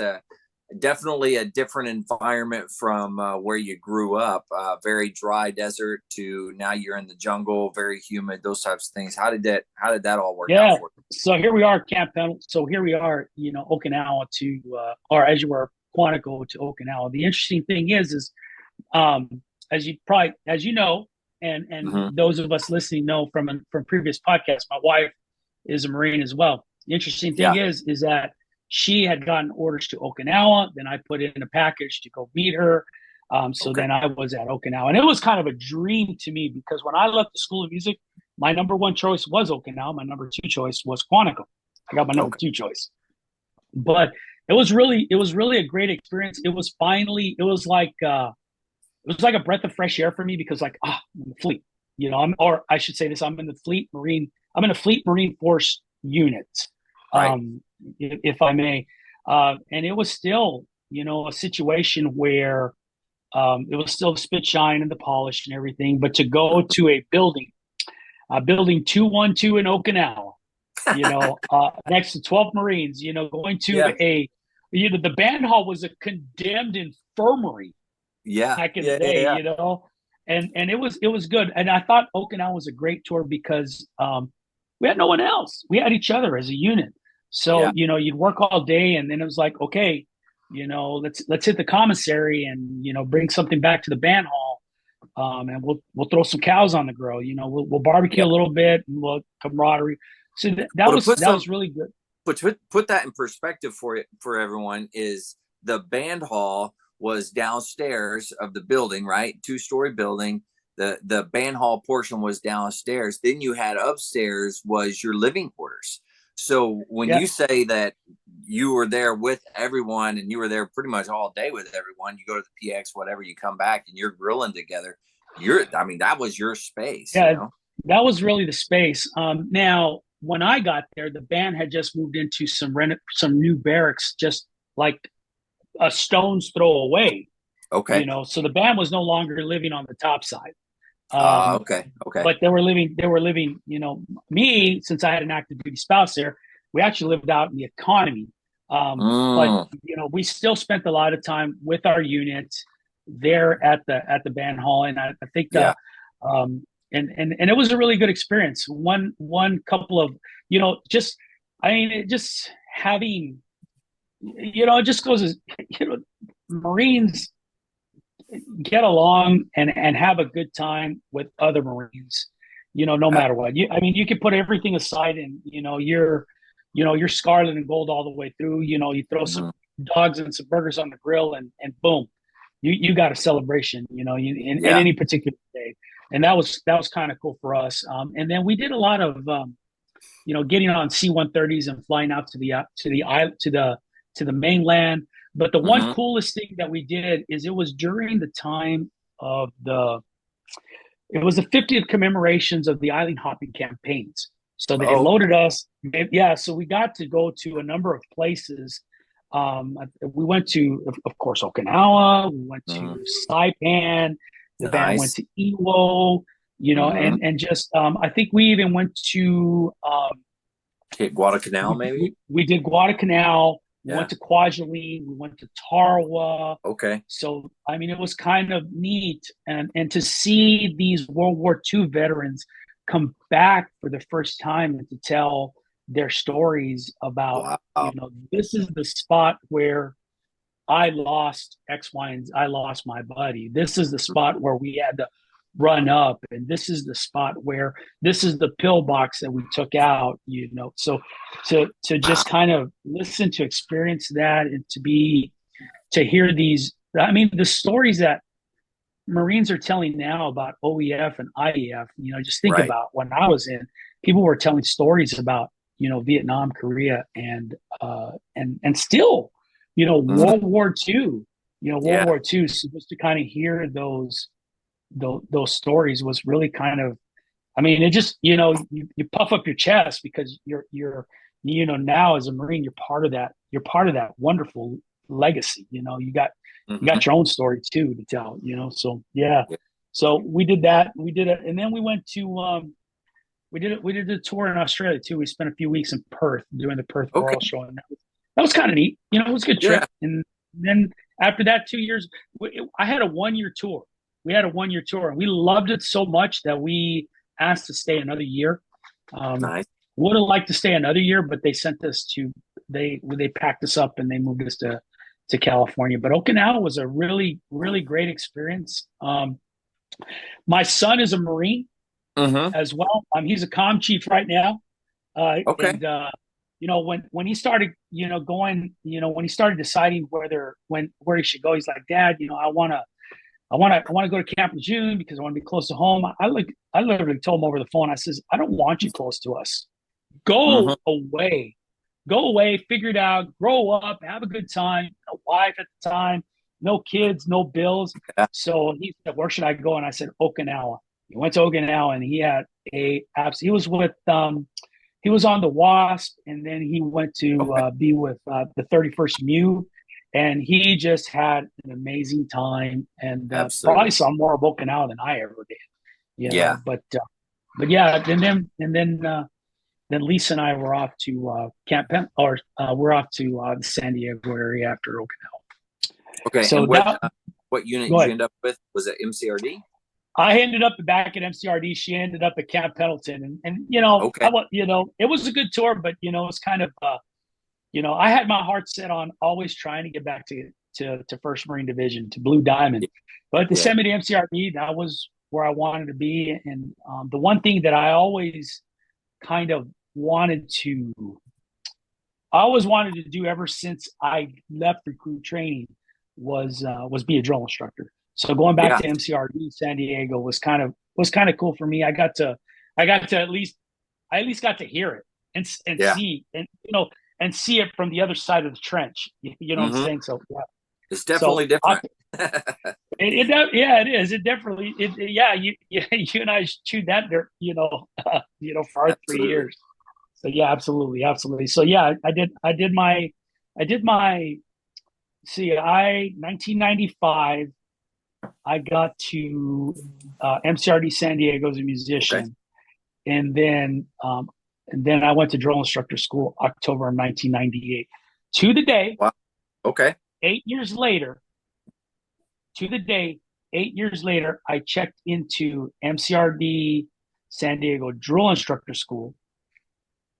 definitely a different environment from where you grew up. Very dry desert to now you're in the jungle, very humid, those types of things. How did that all work out Yeah. for you? So here we are, Camp Pendle. So here we are, Okinawa to, or as you were, Quantico to Okinawa. The interesting thing is, um, as you know, and Mm-hmm. those of us listening know from previous podcasts, my wife is a Marine as well. The interesting thing Yeah. is that she had gotten orders to Okinawa. Then I put in a package to go meet her. So Okay. then I was at Okinawa, and it was kind of a dream to me because when I left the School of Music, my number one choice was Okinawa. My number two choice was Quantico. I got my number Okay. two choice, but it was really a great experience. It was like a breath of fresh air for me because I'm in the fleet, or I should say this, I'm in the Fleet Marine Force unit, Right. if I may. And it was still, a situation where it was still the spit shine and the polish and everything, but to go to a building 212 in Okinawa, next to 12 Marines, going to Yeah. the band hall was a condemned infirmary Yeah. back in the Yeah. Yeah. day, Yeah. and it was good. And I thought Okinawa was a great tour because we had no one else. We had each other as a unit. So Yeah. you'd work all day, and then it was like, okay, let's hit the commissary and bring something back to the band hall, and we'll throw some cows on the grill. We'll barbecue Yeah. a little bit and we'll camaraderie. So that Well, to was put that some was really good. put that in perspective for everyone is the band hall was downstairs of the building, right? 2-story building. The band hall portion was downstairs. Then you had upstairs was your living quarters. So when Yeah, you say that you were there with everyone and you were there pretty much all day with everyone, you go to the PX, whatever, you come back and you're grilling together. I mean, that was your space, you yeah, know? that was really the space. Now, when I got there, the band had just moved into some new barracks, just like a stone's throw away. Okay. So the band was no longer living on the top side. Um, Okay. Okay. but they were living. Me, since I had an active duty spouse there, we actually lived out in the economy. But Mm, we still spent a lot of time with our unit there at the band hall, and I think yeah. um, and it was a really good experience. One couple of just I mean it just having it just goes as Marines get along and have a good time with other Marines, no Uh, matter what. You can put everything aside and, you're scarlet and gold all the way through. You throw some mhm. dogs and some burgers on the grill and boom, you got a celebration, in Yeah. any particular day. And that was kind of cool for us. And then we did a lot of, getting on C-130s and flying out to the mainland. But the one Hmm. coolest thing that we did is it was during the time of it was the 50th commemorations of the island hopping campaigns. So they Oh, loaded us. Yeah. So we got to go to a number of places. We went to, of course, Okinawa. We went mhm. to Saipan. The band went Nice. to Iwo. Hmm. And just I think we even went to Hit Guadalcanal, we, maybe. we did Guadalcanal. We went Yeah. to Kwajalein. We went to Tarawa. Okay. So I mean, it was kind of neat, and to see these World War II veterans come back for the first time and to tell their stories about, Wow. this is the spot where I lost X, Y, and I lost my buddy. This is the spot where we had to run up, and this is the spot where this is the pillbox that we took out. So to just Wow. kind of listen to experience that and to hear these. I mean, the stories that Marines are telling now about OEF and IEF. Just think Right. about when I was in. People were telling stories about Vietnam, Korea, and still Hmm. World War II. World Yeah. War II. So just to kind of hear those stories was really kind of. I mean, it just you puff up your chest because now as a Marine, you're part of that. You're part of that wonderful legacy. You Hmm. got your own story too to tell. So yeah. Yeah. So we did that. We did it, and then we went to we did it. We did a tour in Australia too. We spent a few weeks in Perth doing the Perth Okay. Royal Show, and that was kind of neat. It was a good Yeah. trip. And then after that, 2 years, I had a 1 year tour. We had a 1 year tour, and we loved it so much that we asked to stay another year. Um, Nice. would have liked to stay another year, but they sent us to they packed us up and they moved us to California. But Okinawa was a really really great experience. My son is a Marine Hmm. as well. He's a comm chief right now, Okay. and when he started going, when he started deciding where he should go, he's like, Dad, I want to go to Camp Lejeune because I want to be close to home. I literally told him over the phone. I says, I don't want you close to us. Hmm. Go away. Go away, figure it out, grow up, have a good time. No wife at the time, no kids, no bills. Yeah. So he said, where should I go? And I said, Okinawa. He went to Okinawa and he had he was with he was on the Wasp, and then he went to Okay. be with the 31st Mu, and he just had an amazing time, and probably Absolutely. saw more of Okinawa than I ever did. Yeah. But yeah, and then Lisa and I were off to we're off to the San Diego area after Okinawa. Okay. So And what that what unit go did you ahead. end up with? Was it MCRD? I ended up back at MCRD. She ended up at Camp Pendleton, and Okay. it was a good tour, but it's kind of I had my heart set on always trying to get back to First Marine Division to Blue Diamond, Yeah. but they Yeah. sent me to MCRD. That was where I wanted to be, and the one thing that I always kind of wanted to I always wanted to do ever since I left recruit training was be a drill instructor. So going back Yeah. to MCRD San Diego was kind of cool for me. I got to at least got to hear it and Yeah. see and see it from the other side of the trench. You know what I'm Hmm. saying? So yeah. It's So definitely different. yeah, it is. It definitely yeah. You and I chewed that dirt for our three Absolutely. years. So yeah, absolutely, absolutely. So yeah, I did my see I 1995 I got to MCRD San Diego as a Okay. musician, and then I went to drill instructor school October of 1998. To the day, Wow. Okay. 8 years later, to the day, 8 years later, I checked into MCRD San Diego drill instructor school.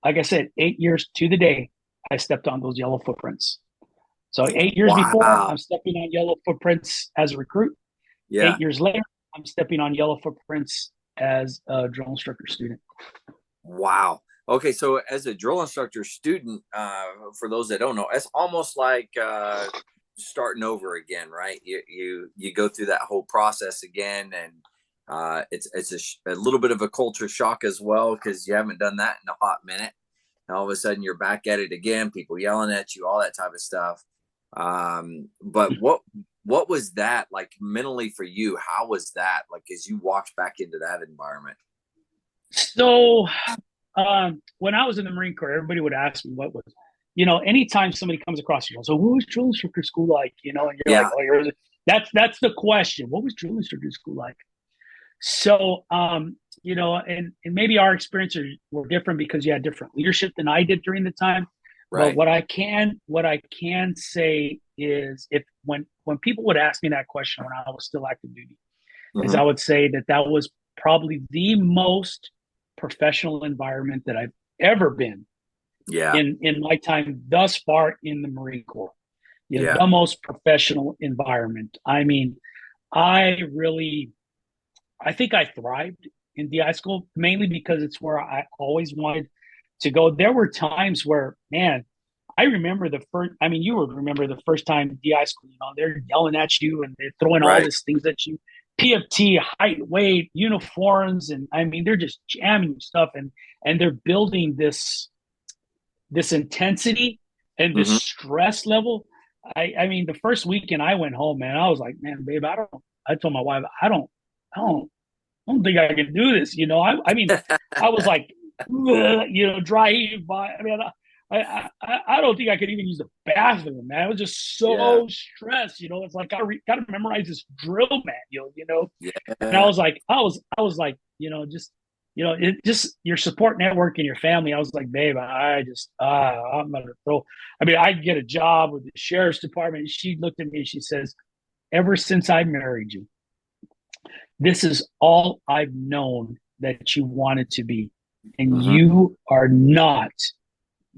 Like I said, 8 years to the day, I stepped on those yellow footprints. So 8 years before, Wow. I'm stepping on yellow footprints as a recruit. Yeah. 8 years later, I'm stepping on yellow footprints as a drill instructor student. Wow. Okay, so as a drill instructor student, for those that don't know, it's almost like starting over again, right? You go through that whole process again, and it's a little bit of a culture shock as well because you haven't done that in a hot minute. And all of a sudden, you're back at it again. People yelling at you, all that type of stuff. But what was that like mentally for you? How was that like as you walked back into that environment? So when I was in the Marine Corps, everybody would ask me what was, anytime somebody comes across you, so what was drill instructor school like? And you're like, Yeah. oh, that's the question. What was drill instructor school like? So, and maybe our experiences were different because you had different leadership than I did during the time. But Right. what I can say is if when people would ask me that question when I was still active duty, is Hmm. I would say that was probably the most professional environment that I've ever been Yeah. in my time thus far in the Marine Corps. Yeah. The most professional environment. I mean, I really I think I thrived in DI school mainly because it's where I always wanted to go. There were times where, man, I remember the first. I mean, you would remember the first time DI school. They're yelling at you and they're throwing all Right. these things at you. PFT, height, weight, uniforms, and I mean, they're just jamming stuff and they're building this intensity and this Hmm. stress level. I mean, the first weekend I went home, man, I was like, man, babe, I don't. I told my wife, I don't I don't think I can do this. I mean, I was like, dry heaving. I mean, I don't think I could even use the bathroom, man. I was just Yeah. so stressed, It's like gotta memorize this drill manual, And I Yeah. was like, I was like, just it just your support network and your family. I was like, babe, I just I'm gonna throw. I mean, I get a job with the sheriff's department. She looked at me and she says, ever since I married you, this is all I've known that you wanted to be, and Hmm. you are not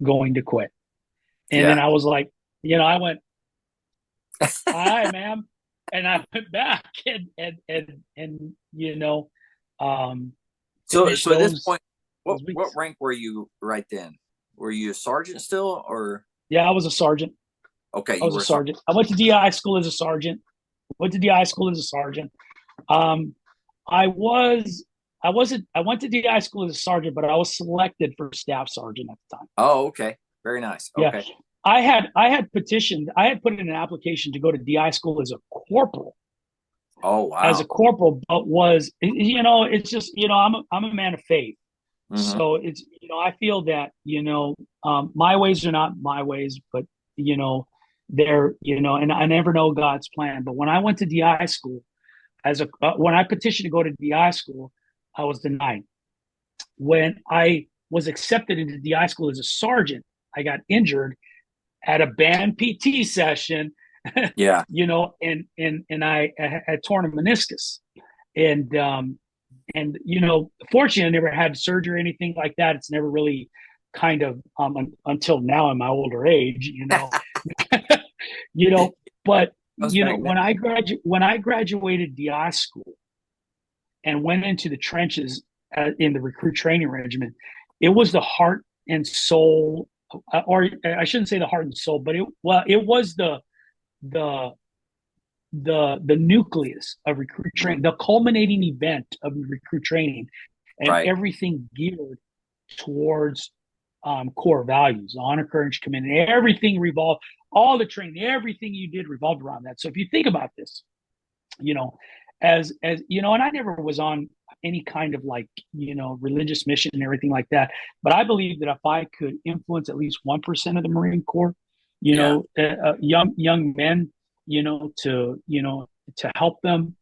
going to quit. And then Yeah. I was like, I went, all right, ma'am. And I went back and um So finished at this point, those what weeks. rank were you right then? Were you a sergeant still, or Yeah, I was a sergeant. okay, I you was a were a sergeant? sergeant. I went to DI school as a sergeant. Went to DI school as a sergeant. Um I was I wasn't I went to DI school as a sergeant, but I was selected for staff sergeant at the time. Oh, okay, very nice. Yeah. Okay. I had petitioned, I had put in an application to go to DI school Oh, as a wow. corporal, but it's just, I'm a man of faith. Hmm. So it's, I feel that, my ways are not my ways, but, you know, they're, and I never know God's plan. But when I went to DI school, when I petitioned to go to DI school, I was denied. When I was accepted into DI school as a sergeant, I got injured at a band PT session, Yeah. and I had torn a meniscus, and fortunately, I never had surgery or anything like that. It's never really kind of until now in my older age, you know. But Goes back then. when I graduated DI school and went into the trenches in the recruit training regiment, it was the heart and soul, or I shouldn't say the heart and soul, but it was the the nucleus of recruit training, the culminating event of recruit training, and Right. everything geared towards core values, honor, courage, commitment. Everything revolved, all the training, everything you did revolved around that. So if you think about this, you know, as and I never was on any kind of like religious mission and everything like that, but I believe that if I could influence at least 1% of the Marine Corps, Yeah. young men, to help them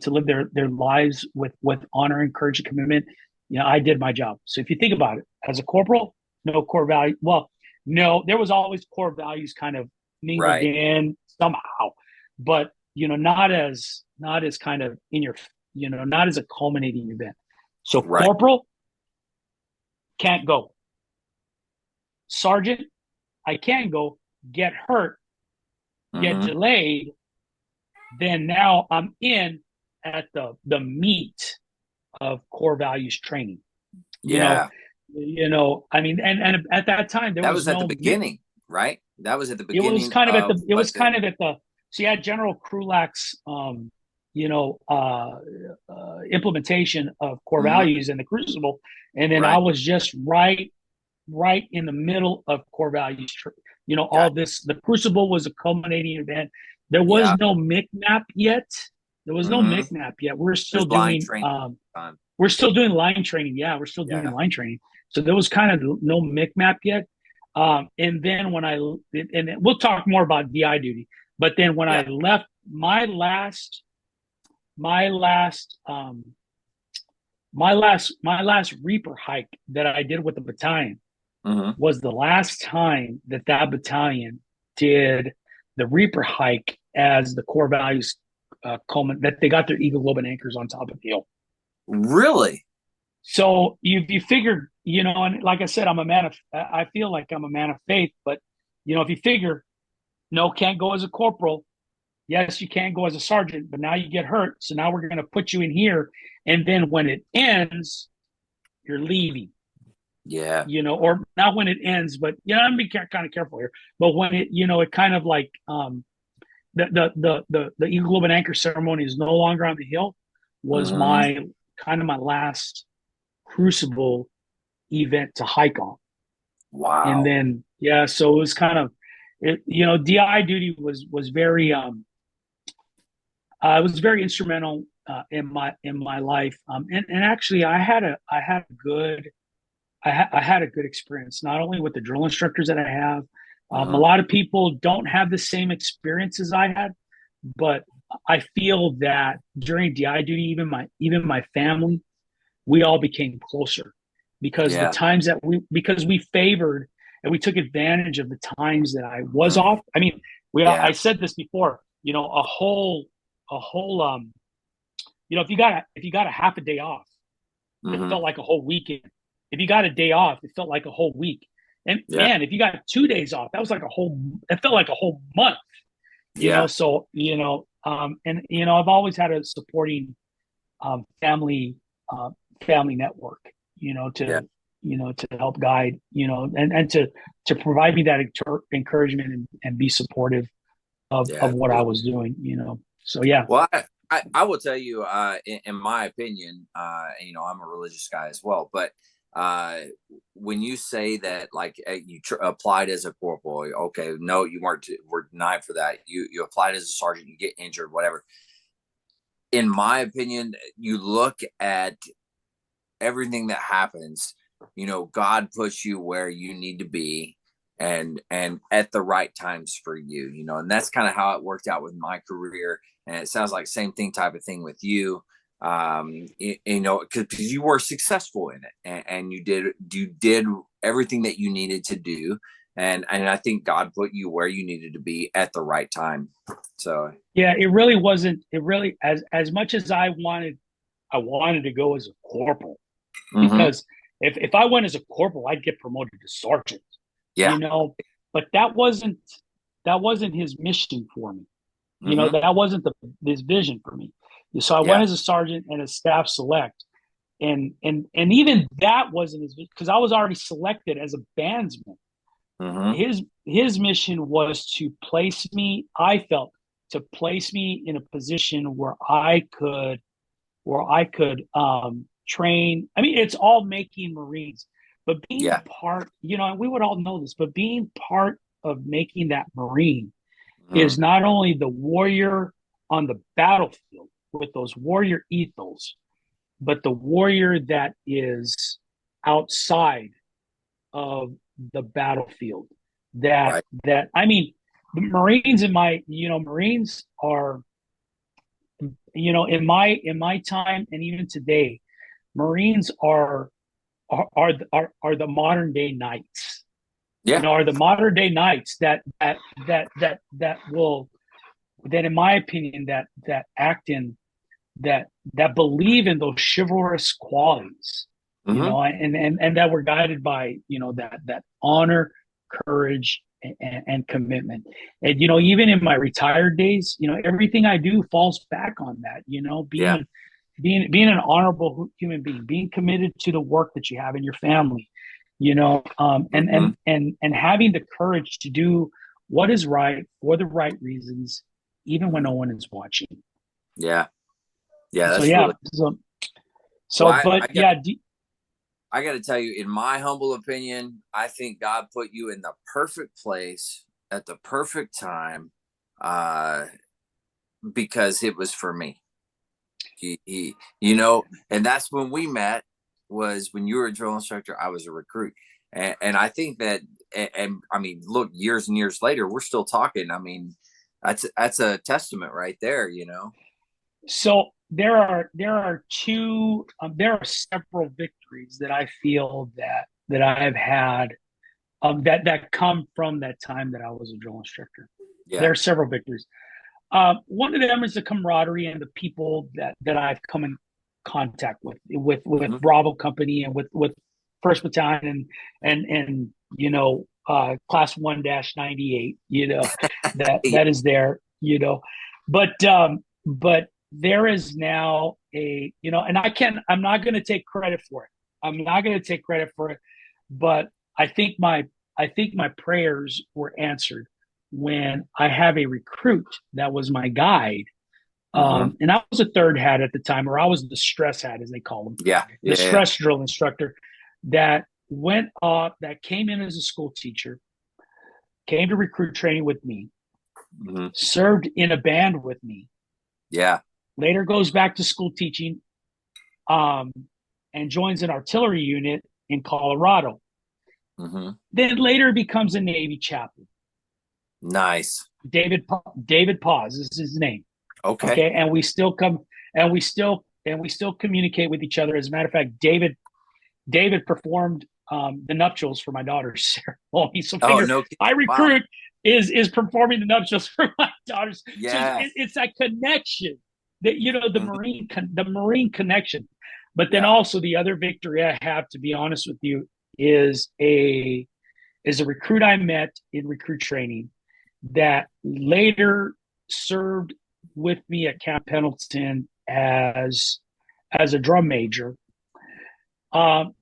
to live their lives with honor and courage and commitment, I did my job. So if you think about it, as a corporal, no core value. Well, no, there was always core values kind of mingled Right. in somehow, but not as kind of in your, not as a culminating event. So Right. corporal can't go. Sergeant, I can go. Get hurt, get Hmm. delayed, then now I'm in at the meat of core values training. You know, Yeah. I mean, and at that time there That was was at the no. beginning, right? That was at the It was beginning kind of at of the. It what was the. kind of at the. So you had General Krulak's, you know, uh, implementation of core Hmm. values in the Crucible, and then I Right. was just right in the middle of core values. All Got. this. The Crucible was a culminating event. There was Yeah. no MIC-MAP yet. There was no Hmm. MIC-MAP yet. We're still There's line doing. training time. We're still doing line training. Yeah, we're still doing Yeah. line training. So there was kind of no MIC-MAP yet. And then and we'll talk more about DI duty, but then when Yeah. I left my last, my last Reaper hike that I did with the battalion Hmm. was the last time that battalion did the Reaper hike as the core values that they got their Eagle Globe and anchors on top of the hill. Really? So you figure, and like I said, I feel like I'm a man of faith, but if you figure, no, can't go as a corporal. Yes, you can go as a sergeant, but now you get hurt. So now we're going to put you in here. And then when it ends, you're leaving, Yeah. or not when it ends, but, I'm being kind of careful here. But when it kind of like, the Eagle Globe and Anchor ceremony is no longer on the hill was Hmm. my kind of my last Crucible event to hike on. And Wow. then, yeah, so it was kind of, DI duty was very, it was very instrumental in my life. And actually, I had a good I had a good experience, not only with the drill instructors that I have. A Uh-huh. lot of people don't have the same experience as I had, but I feel that during DI duty, even my family, we all became closer because the Yeah. times that we favored and we took advantage of the times that I was Mhm. off. I mean, Yeah. I said this before, a whole if you got a half a day off, it Hmm. felt like a whole weekend. If you got a day off, it felt like a whole week. And Yeah. man, if you got 2 days off, that was like it felt like a whole month, Yeah. so, and, I've always had a supporting, family, uh, family network, Yeah. to help guide, and to provide me that encouragement and be supportive Yeah. of what I was doing, so yeah. Well, I will tell you, in my opinion, I'm a religious guy as well, but uh, when you say that, like, you applied as a corporal, okay, no, you were denied for that. You applied as a sergeant, you get injured, whatever. In my opinion, you look at everything that happens. God puts you where you need to be, and at the right times for you. And that's kind of how it worked out with my career, and it sounds like same thing type of thing with you. Because you were successful in it, and you did everything that you needed to do, and I think God put you where you needed to be at the right time. So Yeah, it really wasn't. It really, as much as I wanted to go as a corporal, mhm. because if I went as a corporal, I'd get promoted to sergeant, Yeah. you know. But that wasn't his mission for me. Hmm. That wasn't his vision for me. So I went Yeah. as a sergeant and a staff select, and even that wasn't his, because I was already selected as a bandsman. Hmm. His mission was to place me. I felt, to place me in a position where I could train. I mean, it's all making Marines, but being Yeah. part, and we would all know this, but being part of making that Marine is Mhm. not only the warrior on the battlefield with those warrior ethos, but the warrior that is outside of the battlefield. That Right. that I mean, the Marines Marines are, in my time and even today, Marines are the modern day knights. Yeah. Are the modern day knights that will, that in my opinion, that act in, that believe in those chivalrous qualities, Hmm. and that were guided by, that honor, courage, and commitment. And even in my retired days, everything I do falls back on that. Yeah. Being an honorable human being, being committed to the work that you have in your family, Hmm. and having the courage to do what is right for the right reasons, even when no one is watching. Yeah. Yeah. So That's yeah, really so well. but yeah, I got to tell you, in my humble opinion, I think God put you in the perfect place at the perfect time, uh, because it was for me. And that's when we met. Was when you were a drill instructor, I was a recruit, and I think that, and I mean, look, years and years later, we're still talking. I mean, that's a testament right there. so there are several victories that I feel that I have had, that come from that time that I was a drill instructor. Yeah. There are several victories. One of them is the camaraderie and the people that I've come in contact with Hmm. Bravo Company and with First Battalion and Class 1-98. Yeah. That is there. But there is now and I'm not going to take credit for it. I'm not going to take credit for it, but I think my prayers were answered when I have a recruit that was my guide. Hmm. And I was a third hat at the time, or I was the stress hat, as they call them, Yeah. the Yeah. Yeah. stress drill instructor that went up, that came in as a school teacher, came to recruit training with me, Hmm. served in a band with me, Yeah. later goes back to school teaching, um, and joins an artillery unit in Colorado. Mm-hmm. Then later becomes a Navy chaplain. Nice. David Paz is his name. Okay. Okay, and we still communicate with each other. As a matter of fact, David performed the nuptials for my daughter's ceremony. So Oh, figure no kidding. my Wow. recruit is performing the nuptials for my daughters. So Yeah. it's that connection that the Marine connection. But then Yeah. also the other victory I have, to be honest with you, is a recruit I met in recruit training that later served with me at Camp Pendleton as a drum major.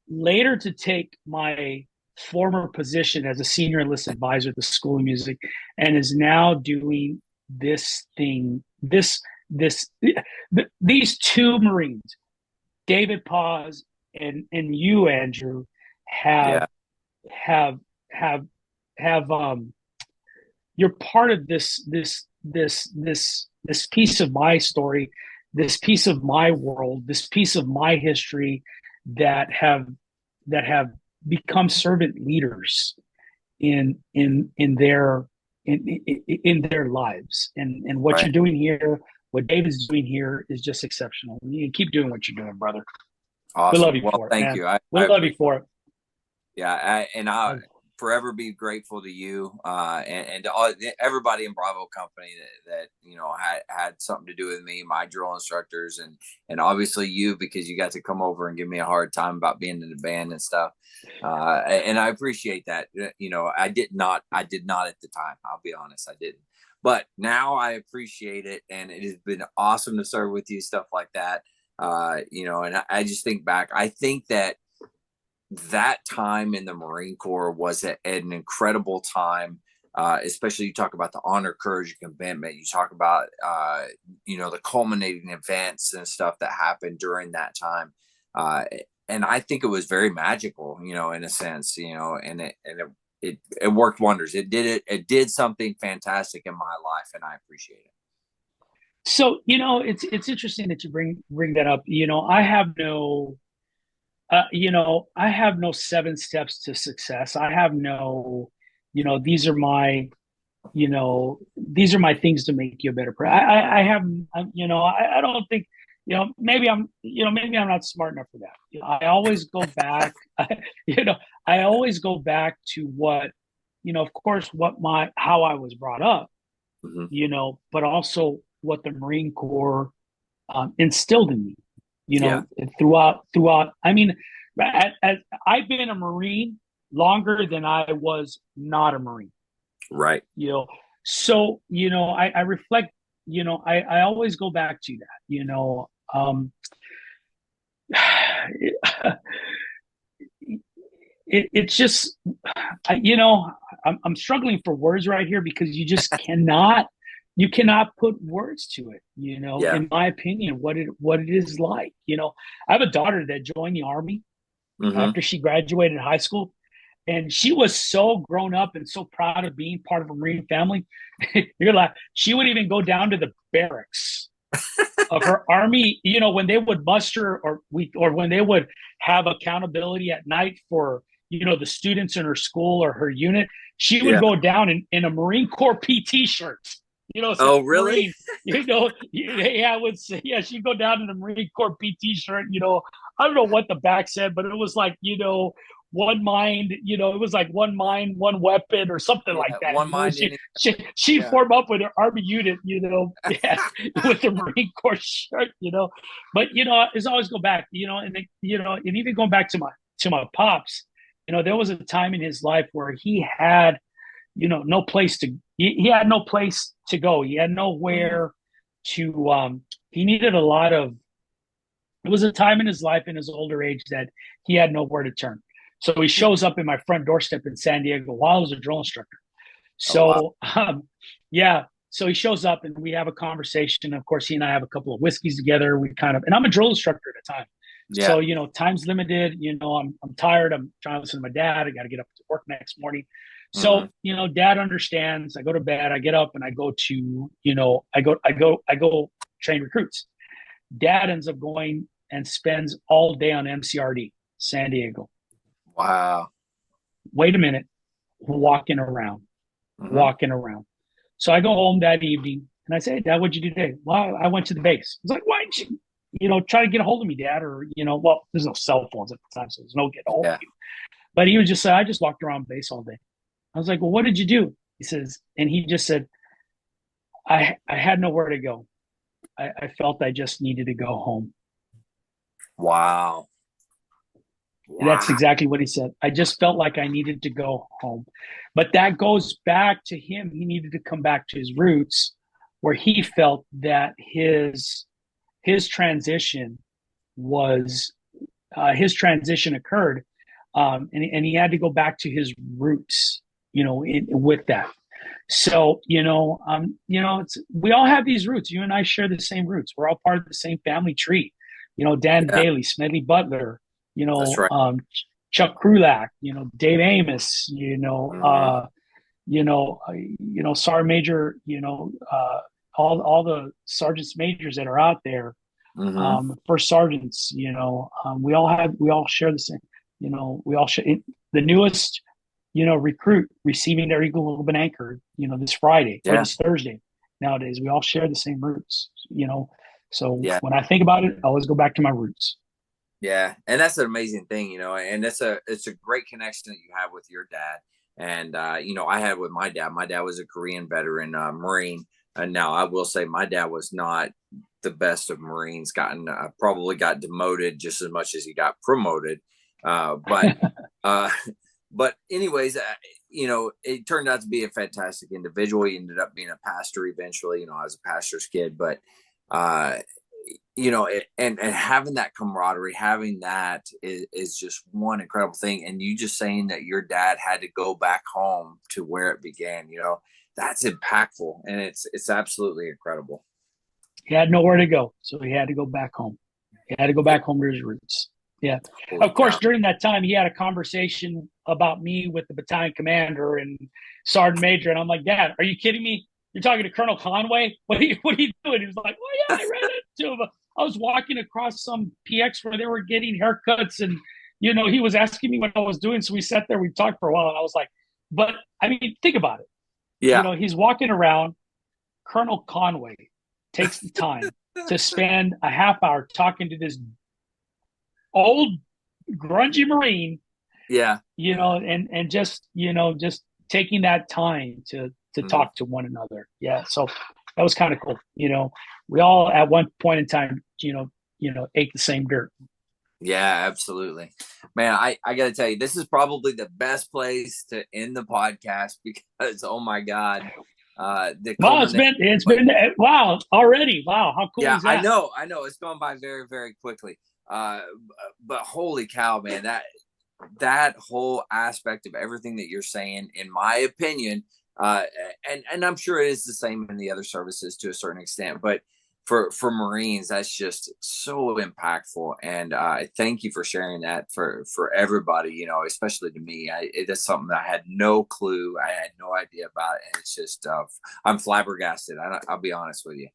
Later to take my former position as a senior enlisted advisor at the School of Music, and is now doing this thing. These two Marines, David Paz and you, Andrew, have Yeah. have have have you're part of this piece of my story, this piece of my world, this piece of my history that have become servant leaders in their in their lives. And what Right. you're doing here, what David's doing here, is just exceptional. You keep doing what you're doing, brother. We love Awesome. you Well, for it, thank man. you. We I love you appreciate for it. Yeah, I'll forever be grateful to you, and to everybody in Bravo Company that had something to do with me, my drill instructors, and obviously you, because you got to come over and give me a hard time about being in the band and stuff. And I appreciate that. I did not at the time. I'll be honest, I didn't. But now I appreciate it, and it has been awesome to serve with you, stuff like that. And I just think back. I think that time in the Marine Corps was an incredible time. Especially you talk about the honor, courage, and commitment. You talk about the culminating events and stuff that happened during that time. And I think it was very magical, in a sense, and it worked wonders. It did something fantastic in my life, and I appreciate it. So it's interesting that you bring that up. I have no 7 steps to success. I have no, these are my, these are my things to make you a better person. I have, I don't think, maybe maybe I'm not smart enough for that. I always go back, I always go back to what, of course, how I was brought up, Mm-hmm. but also what the Marine Corps instilled in me, Yeah. throughout. I mean, I've been a Marine longer than I was not a Marine. Right. So I reflect. I always go back to that. It's just, I'm struggling for words right here, because you cannot put words to it, Yeah. in my opinion, what it is like. I have a daughter that joined the Army Mm-hmm. after she graduated high school, and she was so grown up and so proud of being part of a Marine family. You're like, she would even go down to the barracks of her Army, when they would muster, or when they would have accountability at night for, the students in her school or her unit. She would Yeah. go down in a Marine Corps PT shirt. So Oh, really? Marine, yeah, she'd go down in the Marine Corps PT shirt. I don't know what the back said, but it was like, one mind, it was like one mind, one weapon, or something like Yeah. that. One mind in it. She'd Yeah. form up with her Army unit, yeah, with the Marine Corps shirt, But it's always go back, and even going back to my pops, there was a time in his life where he had, no place to he had no place to go. He had Mm-hmm. nowhere to he needed a lot of it was a time in his life, in his older age, that he had nowhere to turn. So he shows up in my front doorstep in San Diego while I was a drill instructor. Oh, wow. So yeah. So he shows up and we have a conversation. Of course, he and I have a couple of whiskeys together. And I'm a drill instructor at the time. Yeah. So, time's limited. I'm tired. I'm trying to listen to my dad. I got to get up to work next morning. Mm-hmm. So, dad understands. I go to bed, I get up and I go to, I go train recruits. Dad ends up going and spends all day on MCRD, San Diego. Wow. Wait a minute, walking around, Mm-hmm. walking around. So I go home that evening and I say, hey, Dad, what'd you do today? Well, I went to the base. He's like, why didn't you, try to get a hold of me, Dad? Or, well, there's no cell phones at the time, so there's no get a hold of Yeah. you. But he was just I just walked around base all day. I was like, well, what did you do? He says, and he just said, I had nowhere to go. I felt I just needed to go home. Wow. That's Wow. exactly what he said. I just felt like I needed to go home. But that goes back to him. He needed to come back to his roots where he felt that his transition was his transition occurred, and he had to go back to his roots, with that. So we all have these roots. You and I share the same roots. We're all part of the same family tree. Dan Yeah. Bailey, Smedley Butler, That's right. Chuck Krulak, Dave Amos, Mm-hmm. Sergeant Major, all the sergeants majors that are out there, Mm-hmm. first sergeants, we all share the same, we all share the newest, recruit receiving their Eagle Ribbon Anchor, this Friday or Yeah. this Thursday. Nowadays, we all share the same roots, So Yeah. when I think about it, I always go back to my roots. Yeah, and that's an amazing thing, and it's a great connection that you have with your dad. And I had with my dad. My dad was a Korean veteran, Marine, and now I will say my dad was not the best of Marines. Probably got demoted just as much as he got promoted. But uh, but anyways, it turned out to be a fantastic individual. He ended up being a pastor eventually. I was a pastor's kid, but uh, and having that camaraderie, having that is just one incredible thing. And you just saying that your dad had to go back home to where it began, that's impactful, and it's absolutely incredible. He had nowhere to go, so he had to go back home. He had to go Yeah. back home to his roots. Yeah. Holy Of course, cow. during that time, he had a conversation about me with the battalion commander and sergeant major, and I'm like, Dad, are you kidding me? You're talking to Colonel Conway? What are you doing? He was like, well, yeah, I ran into him. I was walking across some PX where they were getting haircuts, and he was asking me what I was doing. So we sat there, we talked for a while, and I was like, but I mean, think about it. Yeah. He's walking around. Colonel Conway takes the time to spend a half hour talking to this old grungy Marine, Yeah. and just taking that time to Mhm. talk to one another. Yeah. So that was kind of cool. We all at one point in time, ate the same dirt. Yeah, absolutely. Man, I got to tell you, this is probably the best place to end the podcast because, oh my God, the Wow, culmination. it's been wow already. Wow, how cool Yeah, is that? I know. It's gone by very, very quickly. But holy cow, man, that whole aspect of everything that you're saying, in my opinion, uh, and I'm sure it is the same in the other services to a certain extent, but for Marines, that's just so impactful. And thank you for sharing that for everybody. Especially to me, it is something that I had no clue, I had no idea about it, and it's just I'm flabbergasted. I'll be honest with you.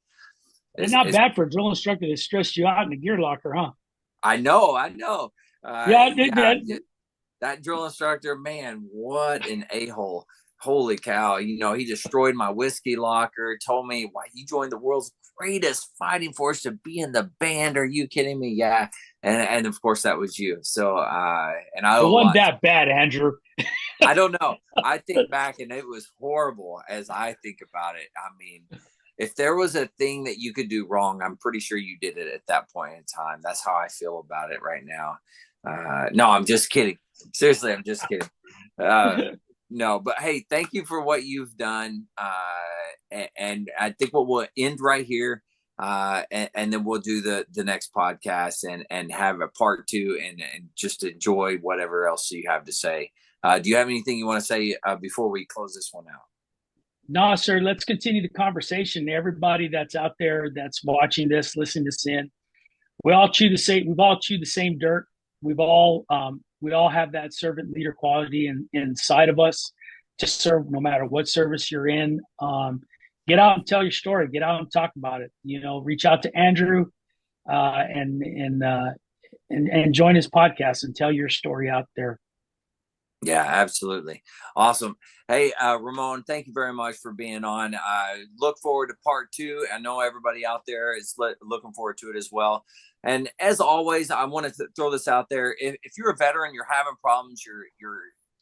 And Is not is bad for a drill instructor that stressed you out in the gear locker, huh? I know. Yeah, Yeah, that drill instructor, man, what an a-hole. Holy cow. He destroyed my whiskey locker, told me why he joined the world's greatest fighting force to be in the band. Are you kidding me? Yeah. And of course that was you. So and I it owe a wasn't lot. that bad, Andrew. I don't know. I think back and it was horrible as I think about it. I mean, if there was a thing that you could do wrong, I'm pretty sure you did it at that point in time. That's how I feel about it right now. No, I'm just kidding. Seriously, I'm just kidding. Uh, no, but hey, thank you for what you've done. And I think we'll end right here. And then we'll do the next podcast and have a part two and just enjoy whatever else you have to say. Do you have anything you want to say before we close this one out? No, sir. Let's continue the conversation. Everybody that's out there that's watching this, listening to this in, we all chew the same. We've all chewed the same dirt. We all have that servant leader quality inside of us to serve, no matter what service you're in. Get out and tell your story. Get out and talk about it. Reach out to Andrew and join his podcast and tell your story out there. Yeah, absolutely. Awesome. Hey, Ramon, thank you very much for being on. I look forward to part two. I know everybody out there is looking forward to it as well. And as always, I want to throw this out there. If you're a veteran, you're having problems, you're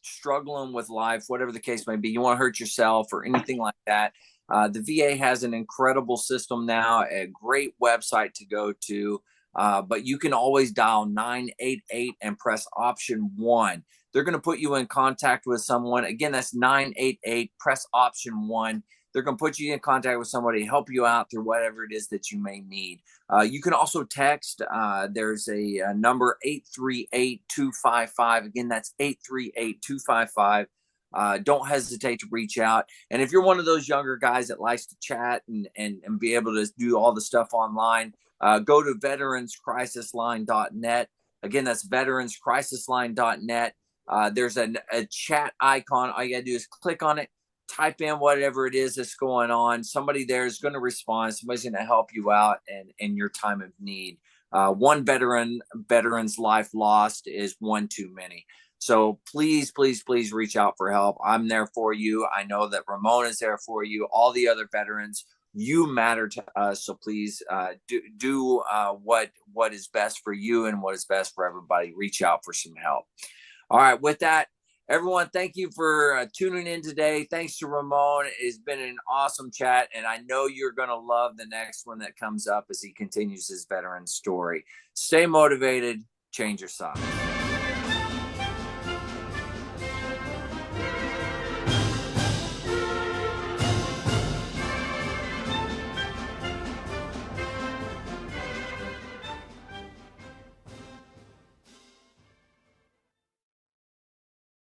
struggling with life, whatever the case may be, you want to hurt yourself or anything like that. The VA has an incredible system now, a great website to go to. But you can always dial 988 and press option 1. They're going to put you in contact with someone. Again, that's 988, press option 1. They're going to put you in contact with somebody, help you out through whatever it is that you may need. You can also text. There's a number 838-255. Again, that's 838-255. Don't hesitate to reach out. And if you're one of those younger guys that likes to chat and be able to do all the stuff online, go to veteranscrisisline.net. Again, that's veteranscrisisline.net. There's a chat icon. All you got to do is click on it, type in whatever it is that's going on. Somebody there is going to respond. Somebody's going to help you out in your time of need. One veteran's life lost is one too many. So please, please, please reach out for help. I'm there for you. I know that Ramon is there for you. All the other veterans, you matter to us. So please do what is best for you and what is best for everybody. Reach out for some help. All right. With that, everyone, thank you for tuning in today. Thanks to Ramon. It's been an awesome chat, and I know you're going to love the next one that comes up as he continues his veteran story. Stay motivated. Change your side.